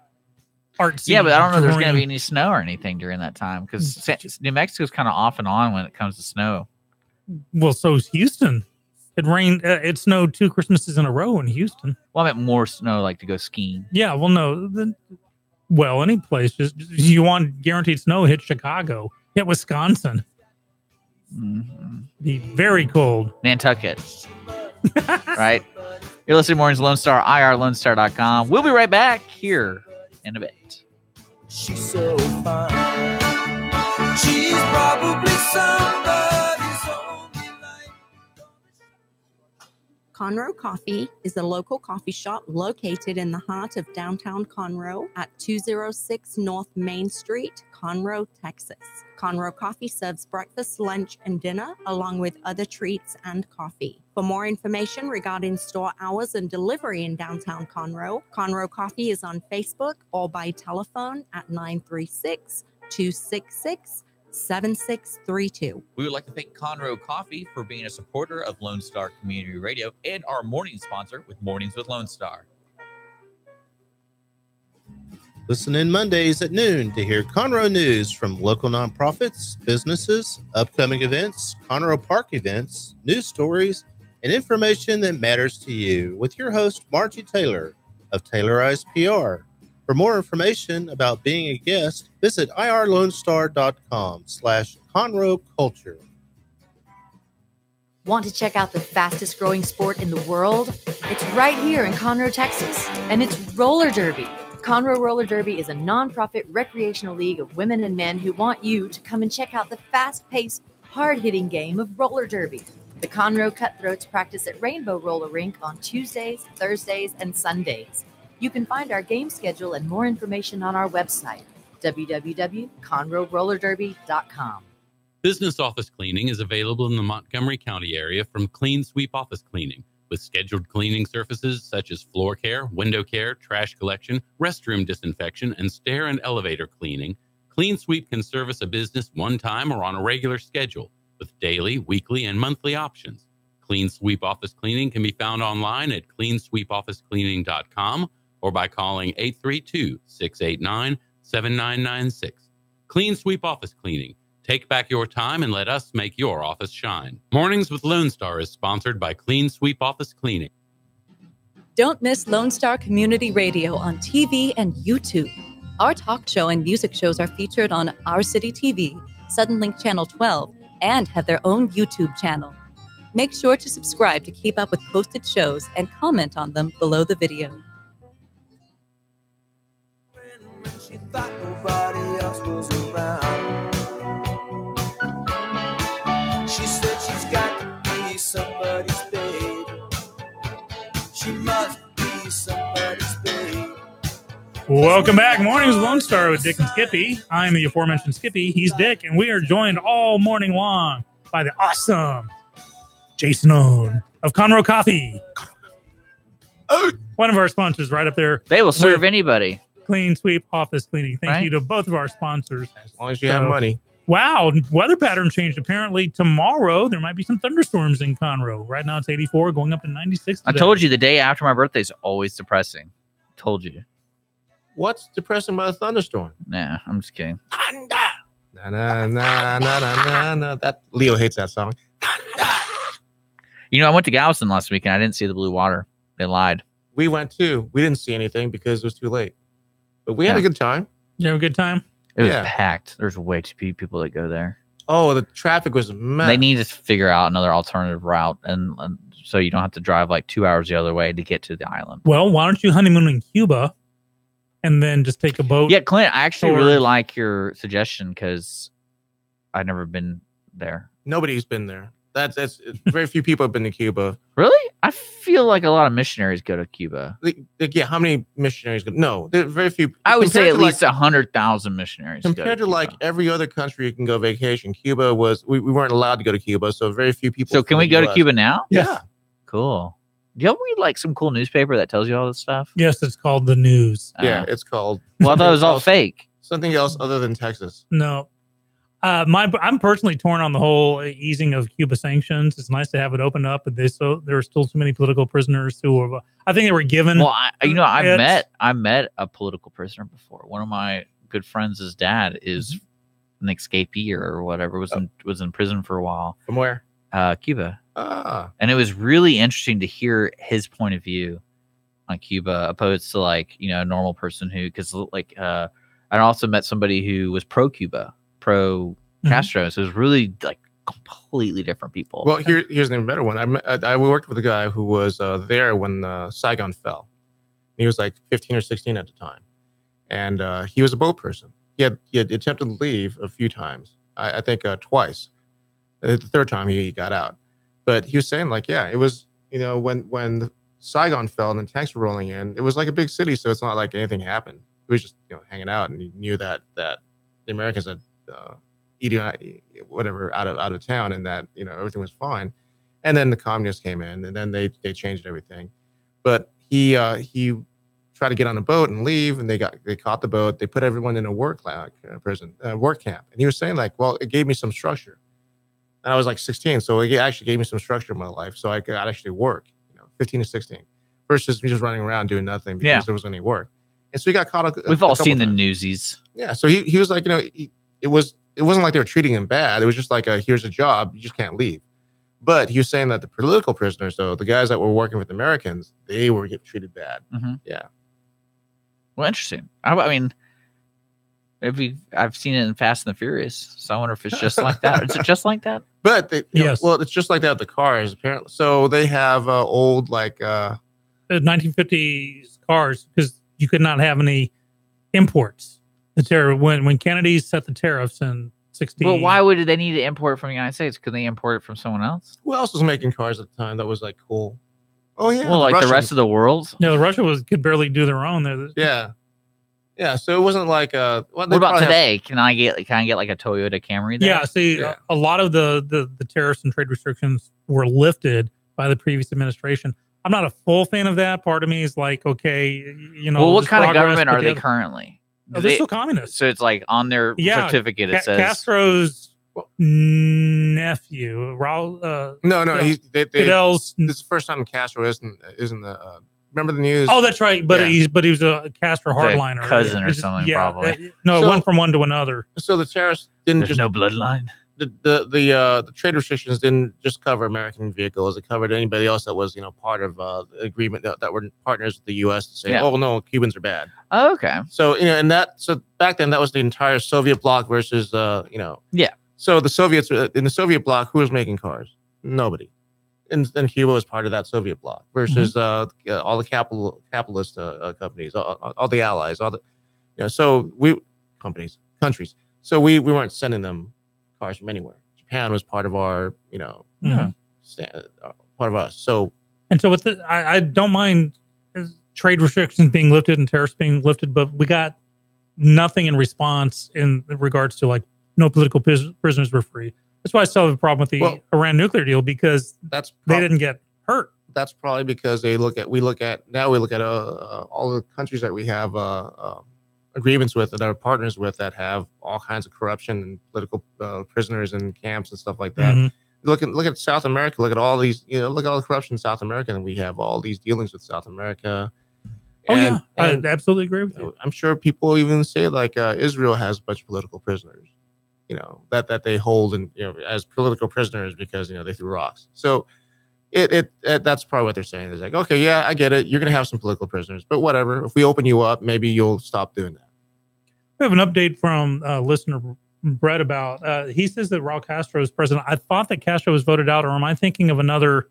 artsy. Yeah, but I don't know if there's going to be green. any snow or anything during that time because New Mexico's kind of off and on when it comes to snow. Well, so is Houston. It rained. It snowed 2 Christmases in a row in Houston. Well, I meant more snow, like to go skiing. Yeah, well, no. Well, any place. Just you want guaranteed snow, hit Chicago. Hit Wisconsin. Mm-hmm. Be very cold. Nantucket. Right? You're listening to Mornings Lone Star, irlonestar.com. We'll be right back here in a bit. She's so fine. She's probably somebody's only life. Conroe Coffee is a local coffee shop located in the heart of downtown Conroe at 206 North Main Street, Conroe, Texas. Conroe Coffee serves breakfast, lunch, and dinner, along with other treats and coffee. For more information regarding store hours and delivery in downtown Conroe, Conroe Coffee is on Facebook or by telephone at 936-266-7632. We would like to thank Conroe Coffee for being a supporter of Lone Star Community Radio and our morning sponsor with Mornings with Lone Star. Listen in Mondays at noon to hear Conroe news from local nonprofits, businesses, upcoming events, Conroe Park events, news stories, and information that matters to you with your host, Margie Taylor of Taylorized PR. For more information about being a guest, visit irlonestar.com/Conroe Culture. Want to check out the fastest growing sport in the world? It's right here in Conroe, Texas, and it's roller derby. Conroe Roller Derby is a nonprofit recreational league of women and men who want you to come and check out the fast-paced, hard-hitting game of roller derby. The Conroe Cutthroats practice at Rainbow Roller Rink on Tuesdays, Thursdays, and Sundays. You can find our game schedule and more information on our website, www.conroerollerderby.com. Business office cleaning is available in the Montgomery County area from Clean Sweep Office Cleaning, with scheduled cleaning services such as floor care, window care, trash collection, restroom disinfection, and stair and elevator cleaning. Clean Sweep can service a business one time or on a regular schedule, with daily, weekly, and monthly options. Clean Sweep Office Cleaning can be found online at cleansweepofficecleaning.com or by calling 832-689-7996. Clean Sweep Office Cleaning. Take back your time and let us make your office shine. Mornings with Lone Star is sponsored by Clean Sweep Office Cleaning. Don't miss Lone Star Community Radio on TV and YouTube. Our talk show and music shows are featured on Our City TV, Suddenlink Channel 12, and have their own YouTube channel. Make sure to subscribe to keep up with posted shows and comment on them below the video. She thought nobody else was around. She said she's got to be somebody's babe. She must be somebody's babe. Welcome back. Mornings Lone Star with Dick and Skippy. I'm the aforementioned Skippy. He's Dick, and we are joined all morning long by the awesome Jason Owen of Conroe Coffee. One of our sponsors right up there. They will serve anybody. Clean Sweep Office Cleaning. Thank you to both of our sponsors. As long as you have money. Wow, weather pattern changed. Apparently tomorrow there might be some thunderstorms in Conroe. Right now it's 84, going up to 96 today. I told you the day after my birthday is always depressing. Told you. What's depressing about a thunderstorm? Nah, I'm just kidding. Na, na, na, na, na, na. That Leo hates that song. You know, I went to Galveston last week and I didn't see the blue water. They lied. We went too. We didn't see anything because it was too late. But we had a good time. You have a good time? It was packed. There's way too few people that go there. Oh, the traffic was mad. They need to figure out another alternative route, and so you don't have to drive like 2 hours the other way to get to the island. Well, why don't you honeymoon in Cuba and then just take a boat? Yeah, Clint, I actually really like your suggestion because I've never been there. Nobody's been there. That's very few people have been to Cuba. Really? I feel like a lot of missionaries go to Cuba. Yeah, how many missionaries go? No, there are very few. I would say at least 100,000 missionaries. Compared to like every other country you can go vacation, Cuba was we weren't allowed to go to Cuba, so very few people. So can we go to Cuba now? Yeah. Cool. Do you read like some cool newspaper that tells you all this stuff? Yes, it's called The News. Yeah, it's called. Well, I thought it was all fake. Something else other than Texas. No. I'm personally torn on the whole easing of Cuba sanctions. It's nice to have it opened up, but there are still too many political prisoners who are. I think they were given. Well, I met a political prisoner before. One of my good friends' his dad is an escapee or whatever. Was in prison for a while. From where? Cuba. Ah. And it was really interesting to hear his point of view on Cuba, opposed to like a normal person who I also met somebody who was pro Cuba. Pro Castro, so it was really like completely different people. Well, here's an even better one. I worked with a guy who was there when Saigon fell. He was like 15 or 16 at the time, and he was a boat person. He had attempted to leave a few times. I think twice. The third time he got out, but he was saying like, yeah, it was when Saigon fell and the tanks were rolling in, it was like a big city, so it's not like anything happened. It was just hanging out, and he knew that the Americans had eating whatever out of town, and that everything was fine. And then the communists came in, and then they changed everything. But he tried to get on a boat and leave, and they caught the boat. They put everyone in a work camp, and he was saying like, well, it gave me some structure. And I was like 16, so it actually gave me some structure in my life, so I could actually work. 15 to 16 versus me just running around doing nothing because there wasn't any work. And so he got caught. We've all seen the newsies. Yeah, so he was like, it wasn't like they were treating him bad. It was just like here's a job, you just can't leave. But he was saying that the political prisoners, though, the guys that were working with Americans, they were getting treated bad. Mm-hmm. Yeah. Well, interesting. I mean, I've seen it in Fast and the Furious, so I wonder if it's just like that. Is it just like that? But yes. Well, it's just like that with the cars apparently. So they have old like 1950s cars because you could not have any imports. The tariff when Kennedy set the tariffs in 16. Well, why would they need to import it from the United States? Could they import it from someone else? Who else was making cars at the time that was like cool? Oh yeah. Well, like Russians. The rest of the world. No, Russia could barely do their own. There. Yeah. Yeah. So it wasn't like what about today? Can I get like a Toyota Camry there? Yeah. See, a lot of the tariffs and trade restrictions were lifted by the previous administration. I'm not a full fan of that. Part of me is like, okay, Well, what kind of government are they currently? They're still communists. So it's like on their certificate it says Castro's nephew, Raul. No, Fidel's. This is the first time Castro isn't the. Remember the news? Oh, that's right. But he was a Castro hardliner, cousin or something, probably. No, one from one to another. So the tariffs didn't There's no bloodline. The trade restrictions didn't just cover American vehicles. It covered anybody else that was part of the agreement that were partners with the U.S. to say, oh no, Cubans are bad. Oh, okay. So so back then that was the entire Soviet bloc versus Yeah. So the Soviets in the Soviet bloc, who was making cars? Nobody. And then Cuba was part of that Soviet bloc versus all the capitalist companies, all the allies, all the so countries. So we weren't sending them cars from anywhere. Japan was part of our, part of us. So with I don't mind. trade restrictions being lifted and tariffs being lifted, but we got nothing in response in regards to like no political prisoners were free. That's why I still have a problem with the Iran nuclear deal, because they didn't get hurt. That's probably because we look at all the countries that we have agreements with, that are partners with, that have all kinds of corruption and political prisoners in camps and stuff like that. Mm-hmm. Look at South America. Look at all these, look at all the corruption in South America, and we have all these dealings with South America. I absolutely agree with you. I'm sure people even say like Israel has a bunch of political prisoners, that they hold and as political prisoners because they threw rocks. So it that's probably what they're saying. It's like, okay, yeah, I get it. You're gonna have some political prisoners, but whatever. If we open you up, maybe you'll stop doing that. We have an update from listener Brett about. He says that Raul Castro is president. I thought that Castro was voted out, or am I thinking of another?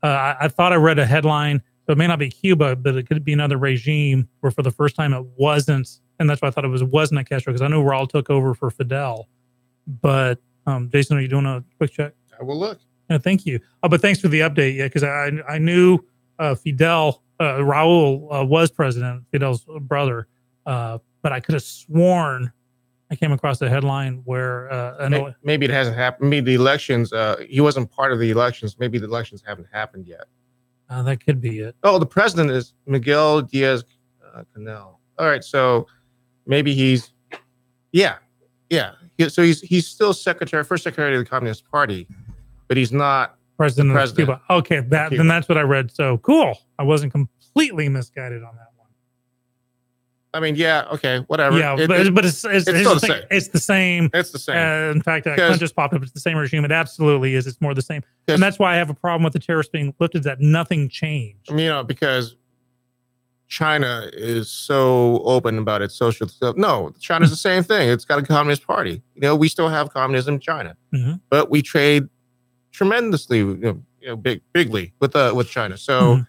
I thought I read a headline. So it may not be Cuba, but it could be another regime where for the first time it wasn't. And that's why I thought it wasn't a Castro, because I know Raul took over for Fidel. But Jason, are you doing a quick check? I will look. Thank you. But thanks for the update. Yeah, because I knew Raul was president, Fidel's brother. But I could have sworn I came across a headline where maybe it hasn't happened. Maybe the elections, he wasn't part of the elections. Maybe the elections haven't happened yet. That could be it. Oh, the president is Miguel Diaz-Canel. All right, so maybe he's, so he's still first secretary of the Communist Party, but he's not president of Cuba. Okay, then that's what I read. So cool. I wasn't completely misguided on that one. I mean, yeah, okay, whatever. Yeah, but it's still the same. It's the same. It's the same. In fact, I just popped up. It's the same regime. It absolutely is. It's more the same. And that's why I have a problem with the tariffs being lifted, that nothing changed. Because China is so open about its social stuff. No, China's the same thing. It's got a communist party. We still have communism in China, but we trade tremendously, bigly with China. So.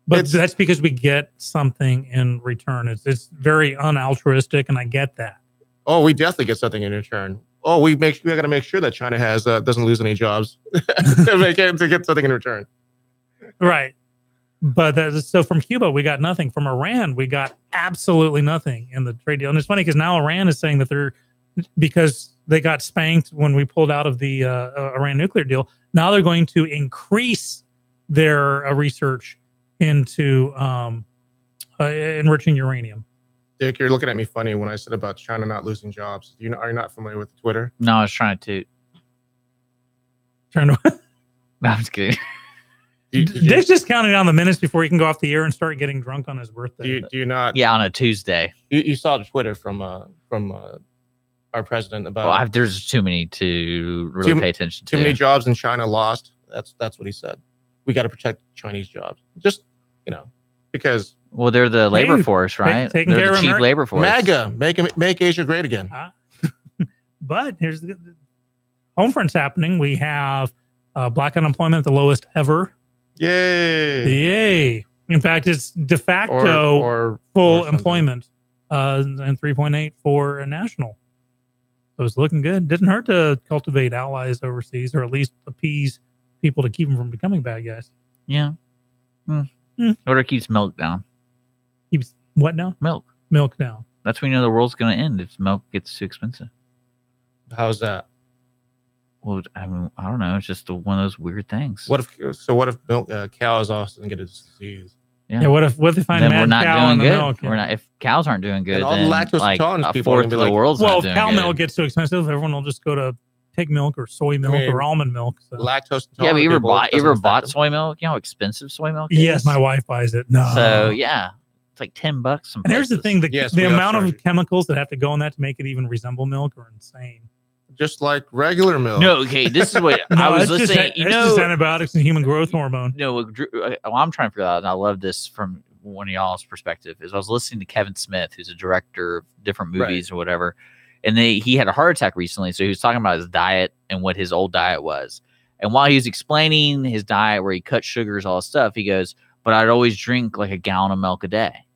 But that's because we get something in return. It's very unaltruistic, and I get that. Oh, we definitely get something in return. Oh, we got to make sure that China doesn't lose any jobs to get something in return. Right. But so from Cuba, we got nothing. From Iran, we got absolutely nothing in the trade deal. And it's funny because now Iran is saying that because they got spanked when we pulled out of the Iran nuclear deal, now they're going to increase their research into enriching uranium. Dick, you're looking at me funny when I said about China not losing jobs. Are you not familiar with Twitter? No, I was trying to. No, I'm just kidding. Dick's just counting down the minutes before he can go off the air and start getting drunk on his birthday. Do you not? Yeah, on a Tuesday. You saw the Twitter from our president about. Well, there's too many to really pay attention to. Too many jobs in China lost. That's what he said. We got to protect Chinese jobs. Just, because. Well, they're the labor force, right? Taking they're care the of cheap labor force. MAGA, make Asia great again. But here's the home front's happening. We have black unemployment at the lowest ever. Yay. In fact, it's de facto or full employment and 3.8 for a national. So it's looking good. Didn't hurt to cultivate allies overseas, or at least appease people to keep them from becoming bad guys. Yeah. Order keeps milk down. Keeps what down? Milk down. That's when the world's going to end if milk gets too expensive. How's that? Well, I don't know. It's just one of those weird things. What if milk cows also get a disease? Yeah. What if they find then mad cow in the milk? We're not. If cows aren't doing good, all then the lactose intolerant a people fourth of the world's not doing cow good. milk gets too expensive. Everyone will just go to pig milk or soy milk or almond milk. So. Lactose intolerant. Yeah, but you ever bought soy milk? You know how expensive soy milk is? Yes, my wife buys it. No. So yeah, it's like $10. And here's the thing: the amount of chemicals that have to go in that to make it even resemble milk are insane. Just like regular milk. No, okay. This is what I was listening. It's just antibiotics and human growth hormone. No, I'm trying to figure out, and I love this from one of y'all's perspective. Is I was listening to Kevin Smith, who's a director of different movies or whatever, and he had a heart attack recently. So he was talking about his diet and what his old diet was. And while he was explaining his diet, where he cut sugars, all this stuff, he goes, "But I'd always drink like a gallon of milk a day."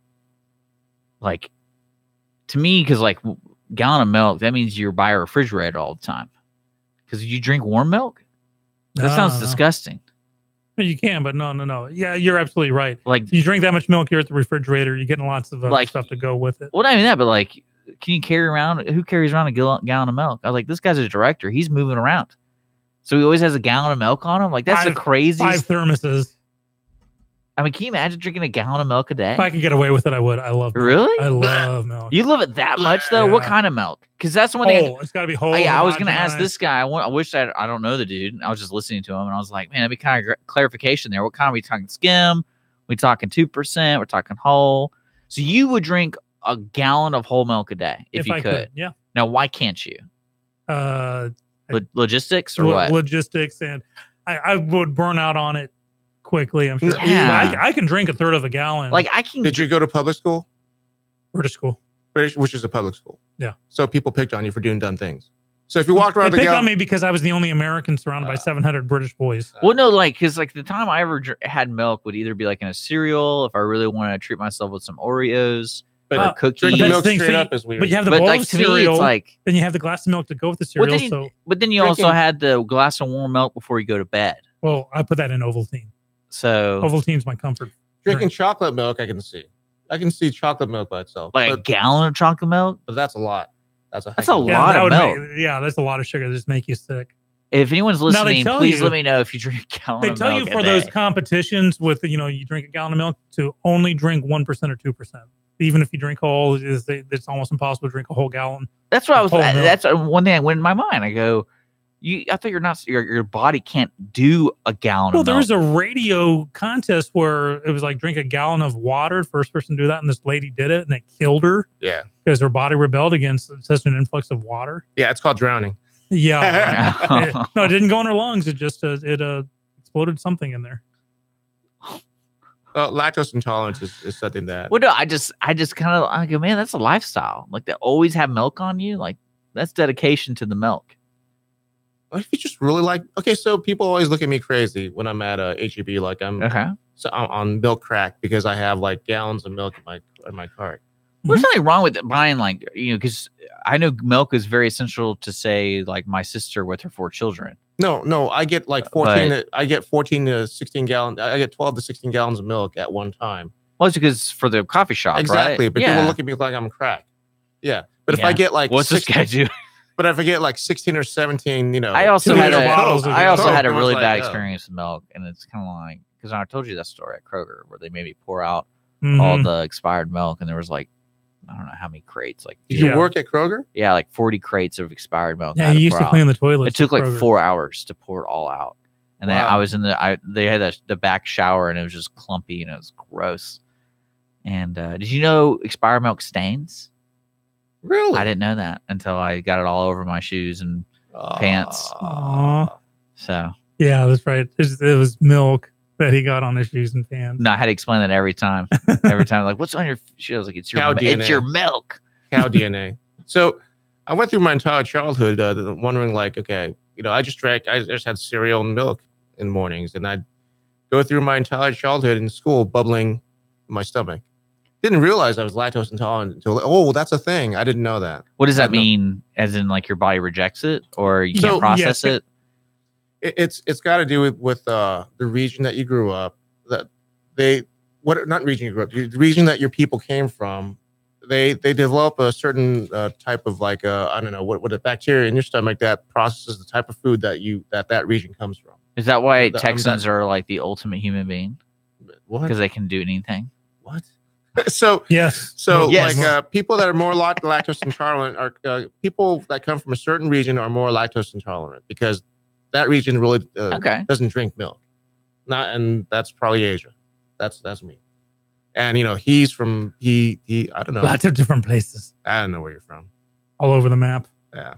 Like, to me, because like gallon of milk, that means you're by a refrigerator all the time. Because you drink warm milk? That sounds disgusting. You can, but no. Yeah, you're absolutely right. Like you drink that much milk here at the refrigerator, you're getting lots of other stuff to go with it. Well, not even that, but like, can you carry around? Who carries around a gallon of milk? I was like, this guy's a director. He's moving around, so he always has a gallon of milk on him. Like that's the craziest. 5 thermoses. I mean, can you imagine drinking a gallon of milk a day? If I could get away with it, I would. I love milk. Really? I love milk. You love it that much, though? Yeah. What kind of milk? Because that's the one thing. It's got to be whole. Yeah, I was going to ask homogenized. this guy. I wish I don't know the dude. I was just listening to him, and I was like, man, that'd be kind of clarification there. What kind are we talking? Skim? We talking 2%? We're talking whole? So you would drink a gallon of whole milk a day if you I could. Yeah. Now, why can't you? Logistics or what? Logistics, and I would burn out on it quickly. I'm sure. Yeah. I can drink a third of a gallon. Like I can. Did you go to public school? British school. Which is a public school. Yeah. So people picked on you for doing dumb things. So if you walked around They picked on me because I was the only American surrounded by 700 British boys. Well, no, like, because like the time I ever had milk would either be like in a cereal if I really wanted to treat myself with some Oreos or cookies. Drinking milk straight up is weird. But you have the bowl like of to me, cereal, it's like. then you have the glass of milk to go with the cereal. But then you also had the glass of warm milk before you go to bed. Well, I put that in Ovaltine. So Ovaltine's my comfort. Drinking chocolate milk, I can see. I can see chocolate milk by itself. Like a gallon of chocolate milk? But that's a lot. That's a lot of milk. That's a lot of sugar. That just make you sick. If anyone's Now, they listening, tell please you- let me know if you drink a gallon They of tell milk you for a those day. competitions with, you drink a gallon of milk to only drink 1% or 2%. Even if you drink whole, it's almost impossible to drink a whole gallon. That's what I was. Whole milk. That's one thing that went in my mind. I go, I thought you're not. Your body can't do a gallon. Well, of there milk. was a radio contest where it was like drink a gallon of water. First person to do that, and this lady did it, and it killed her Yeah. because her body rebelled against such an influx of water. Yeah, it's called drowning. Yeah, no, it didn't go in her lungs. It just exploded something in there. Lactose intolerance is something that. Well, no, I just kind of I go, man, that's a lifestyle. Like they always have milk on you. Like that's dedication to the milk. If you just really like, okay, so people always look at me crazy when I'm at HEB, like I'm on milk crack because I have like gallons of milk in my cart. There's nothing wrong with buying like because I know milk is very essential to say like my sister with her 4 children. No, I get like 14. I get 14 to 16 gallons. I get 12 to 16 gallons of milk at one time. Well, it's because for the coffee shop, Exactly, right? but people look at me like I'm crack. Yeah, but if I get like what's this guy do? But if I get like 16 or 17, I also had a really like, bad experience with milk, and it's kind of like because I told you that story at Kroger where they made me pour out all the expired milk, and there was like I don't know how many crates. Like, did you work at Kroger? Yeah, like 40 crates of expired milk. Yeah, I had you used pour to clean the toilets It took at like Kroger. 4 hours to pour it all out, and then Wow. I was in they had the back shower, and it was just clumpy and it was gross. And did you know expired milk stains? Really? I didn't know that until I got it all over my shoes and pants. Aw. So Yeah, that's right. It was milk that he got on his shoes and pants. no, I had to explain that every time. Every time, like, what's on your shoes? I was like, it's your Cow DNA. it's your milk. Cow DNA. So I went through my entire childhood wondering, like, okay, I just had cereal and milk in the mornings, and I'd go through my entire childhood in school bubbling in my stomach. Didn't realize I was lactose intolerant until, that's a thing. I didn't know that. What does that mean? As in, like, your body rejects it, or you can't process it? It's got to do with the region that you grew up. That not region you grew up, the region that your people came from. They develop a certain type of like I don't know what a bacteria in your stomach that processes the type of food that region comes from. Is that why Texans are like the ultimate human being? What? Because they can do anything. What? So yes. So Yes. like people that are more lactose intolerant are people that come from a certain region are more lactose intolerant because that region really doesn't drink milk. And that's probably Asia. That's me. And he's from I don't know. Lots of different places. I don't know where you're from. All over the map. Yeah.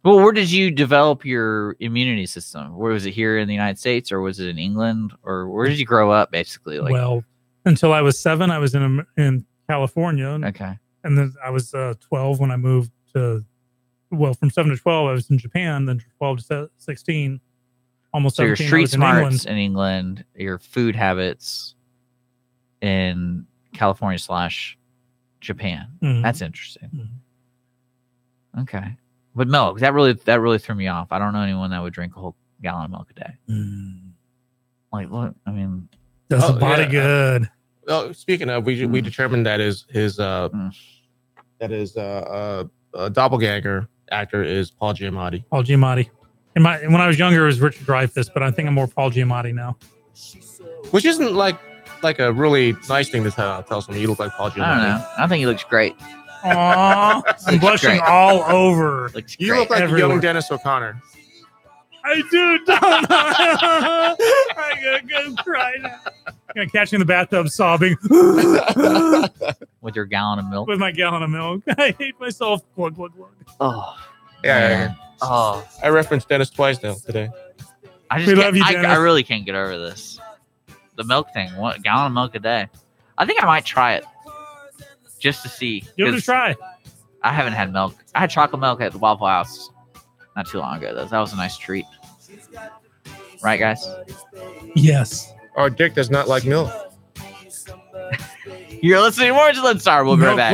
Well, where did you develop your immunity system? Where was it here in the United States, or was it in England, or where did you grow up? Basically, like Well, until I was 7, I was in California. Okay. And then I was 12 when I moved to. Well, from 7 to 12, I was in Japan. Then 12 to 16, almost. So your 17, I street was in England. smarts in England, your food habits in California / Japan. Mhm. That's interesting. Okay, but milk that really threw me off. I don't know anyone that would drink a whole gallon of milk a day. Like, what? I mean, does the body good. Oh, speaking of, we determined that his doppelganger actor is Paul Giamatti. Paul Giamatti. When I was younger, it was Richard Dreyfuss, but I think I'm more Paul Giamatti now. Which isn't like a really nice thing to tell someone you look like Paul Giamatti. I don't know. I think he looks great. Aww, I'm blushing great. all over. You look like a young Dennis O'Connor. I do, don't I? I gotta go cry now. Gonna catch me in the bathtub sobbing. With your gallon of milk. With my gallon of milk. I hate myself. Glug, glug, glug. Oh. Yeah. Man. Oh. I referenced Dennis twice now today. I just I really can't get over this. The milk thing. What, a gallon of milk a day? I think I might try it. Just to see. Give it a try. I haven't had milk. I had chocolate milk at the Waffle House not too long ago, though. That was a nice treat. Right, guys? Yes. Our Dick does not like milk. You're listening to more to Lone Star. We'll be right back.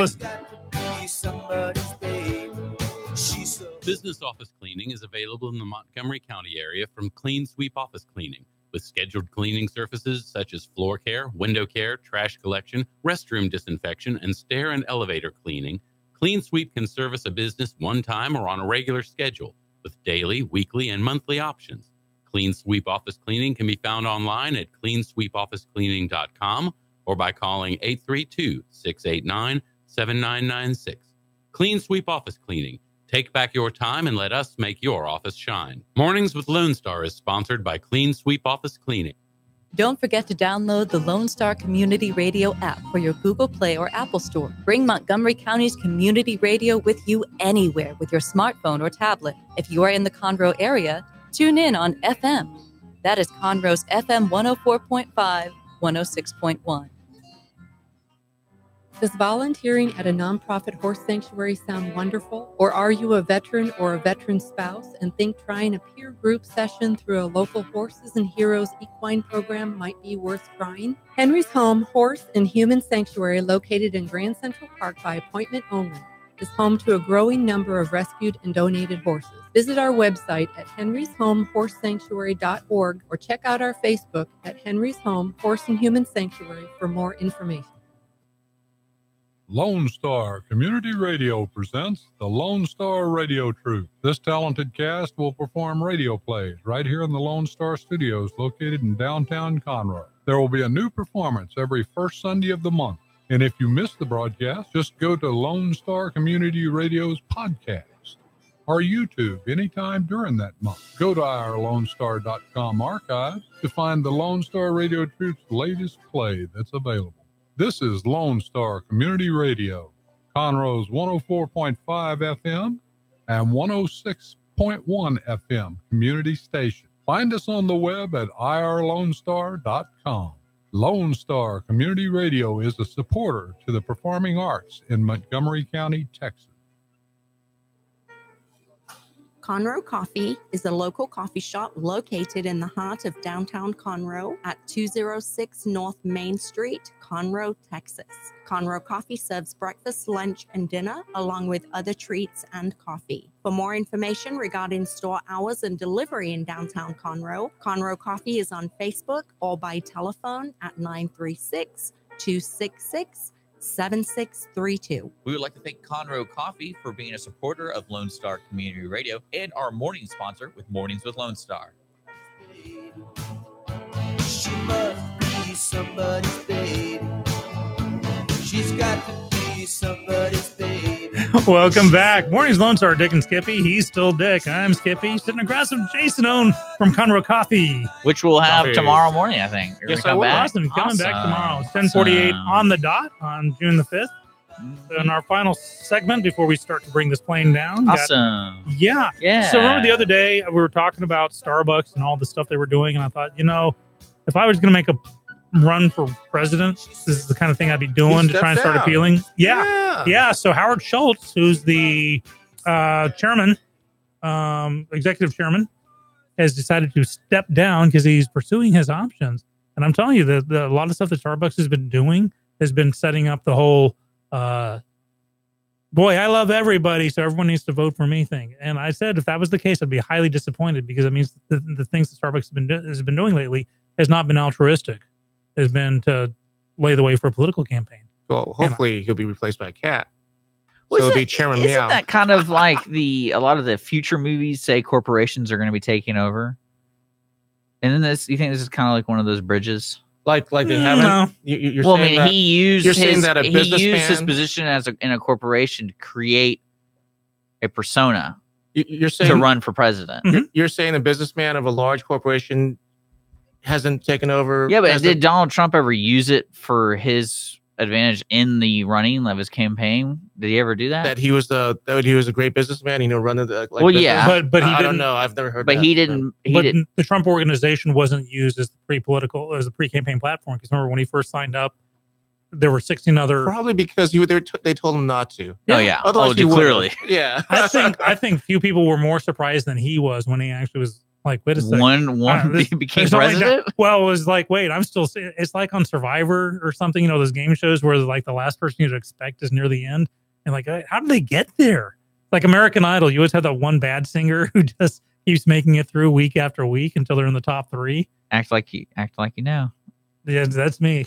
Business office cleaning is available in the Montgomery County area from Clean Sweep Office Cleaning, with scheduled cleaning services such as floor care, window care, trash collection, restroom disinfection, and stair and elevator cleaning. Clean Sweep can service a business one time or on a regular schedule, with daily, weekly, and monthly options. Clean Sweep Office Cleaning can be found online at cleansweepofficecleaning.com or by calling 832-689-7996. Clean Sweep Office Cleaning. Take back your time and let us make your office shine. Mornings with Lone Star is sponsored by Clean Sweep Office Cleaning. Don't forget to download the Lone Star Community Radio app for your Google Play or Apple Store. Bring Montgomery County's community radio with you anywhere with your smartphone or tablet. If you are in the Conroe area, tune in on FM. That is Conroe's FM 104.5, 106.1. Does volunteering at a nonprofit horse sanctuary sound wonderful? Or are you a veteran or a veteran spouse and think trying a peer group session through a local Horses and Heroes equine program might be worth trying? Henry's Home Horse and Human Sanctuary, located in Grand Central Park by appointment only, is home to a growing number of rescued and donated horses. Visit our website at henryshomehorsesanctuary.org or check out our Facebook at Henry's Home Horse and Human Sanctuary for more information. Lone Star Community Radio presents the Lone Star Radio Troupe. This talented cast will perform radio plays right here in the Lone Star Studios located in downtown Conroe. There will be a new performance every first Sunday of the month. And if you miss the broadcast, just go to Lone Star Community Radio's podcast or YouTube anytime during that month. Go to our LoneStar.com archives to find the Lone Star Radio Troupe's latest play that's available. This is Lone Star Community Radio, Conroe's 104.5 FM and 106.1 FM community station. Find us on the web at irlonestar.com. Lone Star Community Radio is a supporter to the performing arts in Montgomery County, Texas. Conroe Coffee is a local coffee shop located in the heart of downtown Conroe at 206 North Main Street, Conroe, Texas. Conroe Coffee serves breakfast, lunch, and dinner, along with other treats and coffee. For more information regarding store hours and delivery in downtown Conroe, Conroe Coffee is on Facebook or by telephone at 936-266-7632. We would like to thank Conroe Coffee for being a supporter of Lone Star Community Radio and our morning sponsor with Mornings with Lone Star. She must be somebody's baby. She's got to be somebody's baby. Welcome back. Morning's Lone Star, Dick and Skippy. He's still Dick. I'm Skippy. Sitting across from Jason Owen from Conroe Coffee. Which we'll have tomorrow morning, I think. You're Yes, gonna come back? Awesome. Coming back tomorrow. It's 10:48 on the dot on June the 5th. In our final segment before we start to bring this plane down. Awesome. Yeah. So remember the other day we were talking about Starbucks and all the stuff they were doing, and I thought, if I was going to make a run for president, this is the kind of thing I'd be doing to try and start appealing. Yeah. So Howard Schultz, who's the chairman, executive chairman, has decided to step down because he's pursuing his options. And I'm telling you, a lot of stuff that Starbucks has been doing has been setting up the whole boy, I love everybody, so everyone needs to vote for me thing. And I said if that was the case, I'd be highly disappointed because it means the things that Starbucks has been doing lately has not been altruistic. Has been to lay the way for a political campaign. Well, hopefully he'll be replaced by a cat. Well, So it'll be Chairman Isn't Meow. that kind of like a lot of the future movies say corporations are going to be taking over? And then you think this is kind of like one of those bridges? Like they haven't. No. You're Well, I saying mean, that, he used you're saying that a he used his businessman. position in a corporation to create a persona You're saying to run for president. You're saying a businessman of a large corporation hasn't taken over. Yeah, but as did Donald Trump ever use it for his advantage in the running of his campaign? Did he ever do that? that he was a great businessman? running the Well, yeah. But he I don't didn't- know. I've never heard. But that. he didn't. He But didn't. the Trump organization wasn't used as the pre-campaign platform. Because remember when he first signed up, there were 16 other. Probably because they told him not to. Oh yeah. Otherwise he clearly. would've. Yeah. I think few people were more surprised than he was when he actually was like, wait a second. One became there's only president? Well, it was like, wait, I'm still. It's like on Survivor or something. Those game shows where like the last person you'd expect is near the end, and like, how did they get there? Like American Idol, you always have that one bad singer who just keeps making it through week after week until they're in the top 3. Act like you know. Yeah, that's me.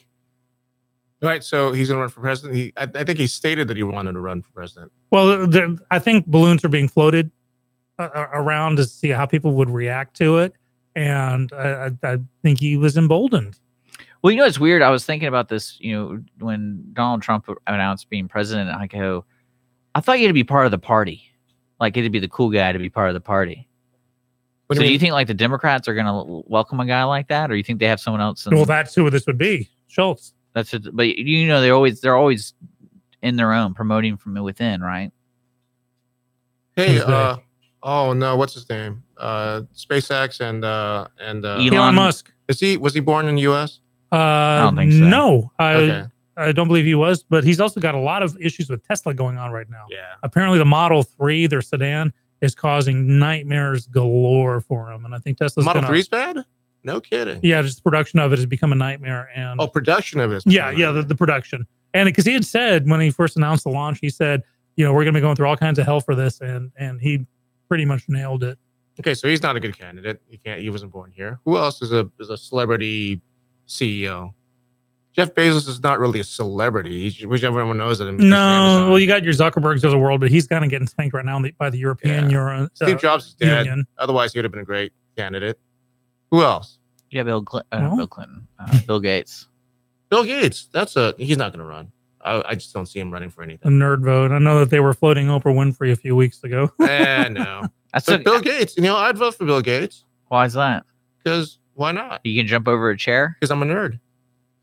Right. So he's going to run for president. I think he stated that he wanted to run for president. Well, I think balloons are being floated around to see how people would react to it, and I think he was emboldened. Well, it's weird. I was thinking about this, when Donald Trump announced being president, I go, I thought you had to be part of the party. Like, it'd be the cool guy to be part of the party. What So do you do you mean? think, like, the Democrats are going to welcome a guy like that? Or you think they have someone else? Well, that's who this would be, Schultz. That's it. But, they're always in their own, promoting from within, right? Hey, Who's they? oh no, what's his name? SpaceX and Elon Musk. Was he born in the U.S.? I don't think so. No, Okay. I don't believe he was, but he's also got a lot of issues with Tesla going on right now. Yeah. Apparently, the Model 3, their sedan, is causing nightmares galore for him, and I think Tesla's Model gonna, 3's bad? No kidding. Yeah, just the production of it has become a nightmare, and Production of it. yeah, the production, and because he had said when he first announced the launch, he said, we're going to be going through all kinds of hell for this, and he pretty much nailed it. Okay, so he's not a good candidate. He wasn't born here. Who else is a celebrity CEO? Jeff Bezos is not really a celebrity. Which everyone knows it. No, well, you got your Zuckerbergs of the world, but he's kind of getting spanked right now by the European Steve Jobs is dead. Union. Otherwise, he would have been a great candidate. Who else? Yeah, Bill Clinton. Bill Gates. Bill Gates. He's not going to run. I just don't see him running for A anything. nerd vote. I know that they were floating Oprah Winfrey a few weeks ago. No. But Bill Gates. I'd vote for Bill Gates. Why is that? Because why not? You can jump over a chair? Because I'm a nerd.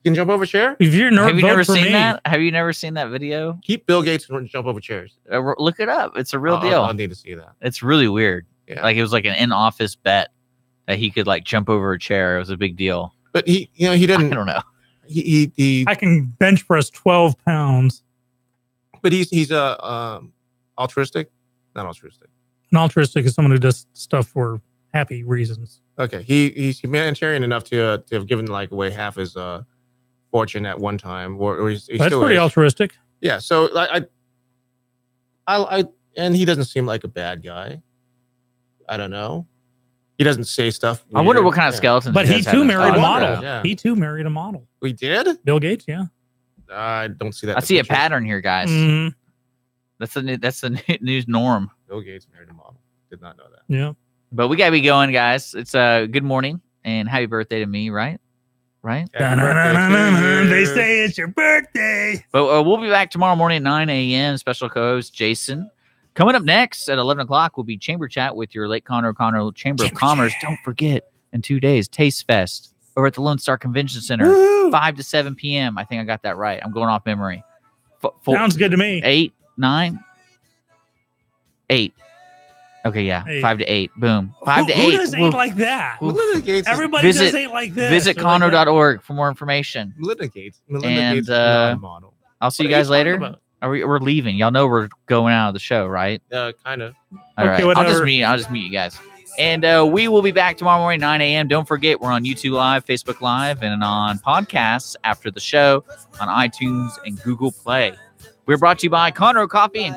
You can jump over a chair? If you're a nerd, Have you vote never for seen me. that? Have you never seen that video? Keep Bill Gates and jump over chairs. Look it up. It's a real deal. I'll need to see that. It's really weird. Yeah. Like, it was like an in-office bet that he could like jump over a chair. It was a big deal. But he didn't. I don't know. He I can bench press 12 pounds. But he's altruistic, not altruistic. An altruistic is someone who does stuff for happy reasons. Okay, he's humanitarian enough to have given away half his fortune at one time, or he's That's still pretty is. altruistic. Yeah, so I and he doesn't seem like a bad guy. I don't know. He doesn't say stuff. I wonder weird. what kind of skeletons. But you he guys too have in married a closet. model. Yeah. He too married a model. We did? Bill Gates, yeah. I don't see that. I see a picture. pattern here, guys. Mhm. That's the news norm. Bill Gates married a model. Did not know that. Yeah. But we gotta be going, guys. It's good morning and happy birthday to me, right? Right? They say it's your birthday. But we'll be back tomorrow morning at 9 a.m. Special co-host Jason. Coming up next at 11 o'clock will be Chamber Chat with your Lake Conroe Chamber of Commerce. Don't forget, in 2 days, Taste Fest over at the Lone Star Convention Center, 5 to 7 p.m. I think I got that right. I'm going off memory. Sounds good to me. 8, 9, 8. Okay, yeah. 8. 5 to 8. Boom. 5 to 8. Who does ain't like that? Melinda Gates. Everybody does ain't like this. Visit or like that. conroe.org for more information. Melinda Gates. Melinda And Gates is not a model. I'll see What you are you guys later. talking about? We're leaving. Y'all know we're going out of the show, right? Kind of. All right. Okay, I'll just meet you guys. And we will be back tomorrow morning, 9 a.m. Don't forget, we're on YouTube Live, Facebook Live, and on podcasts after the show on iTunes and Google Play. We're brought to you by Conroe Coffee and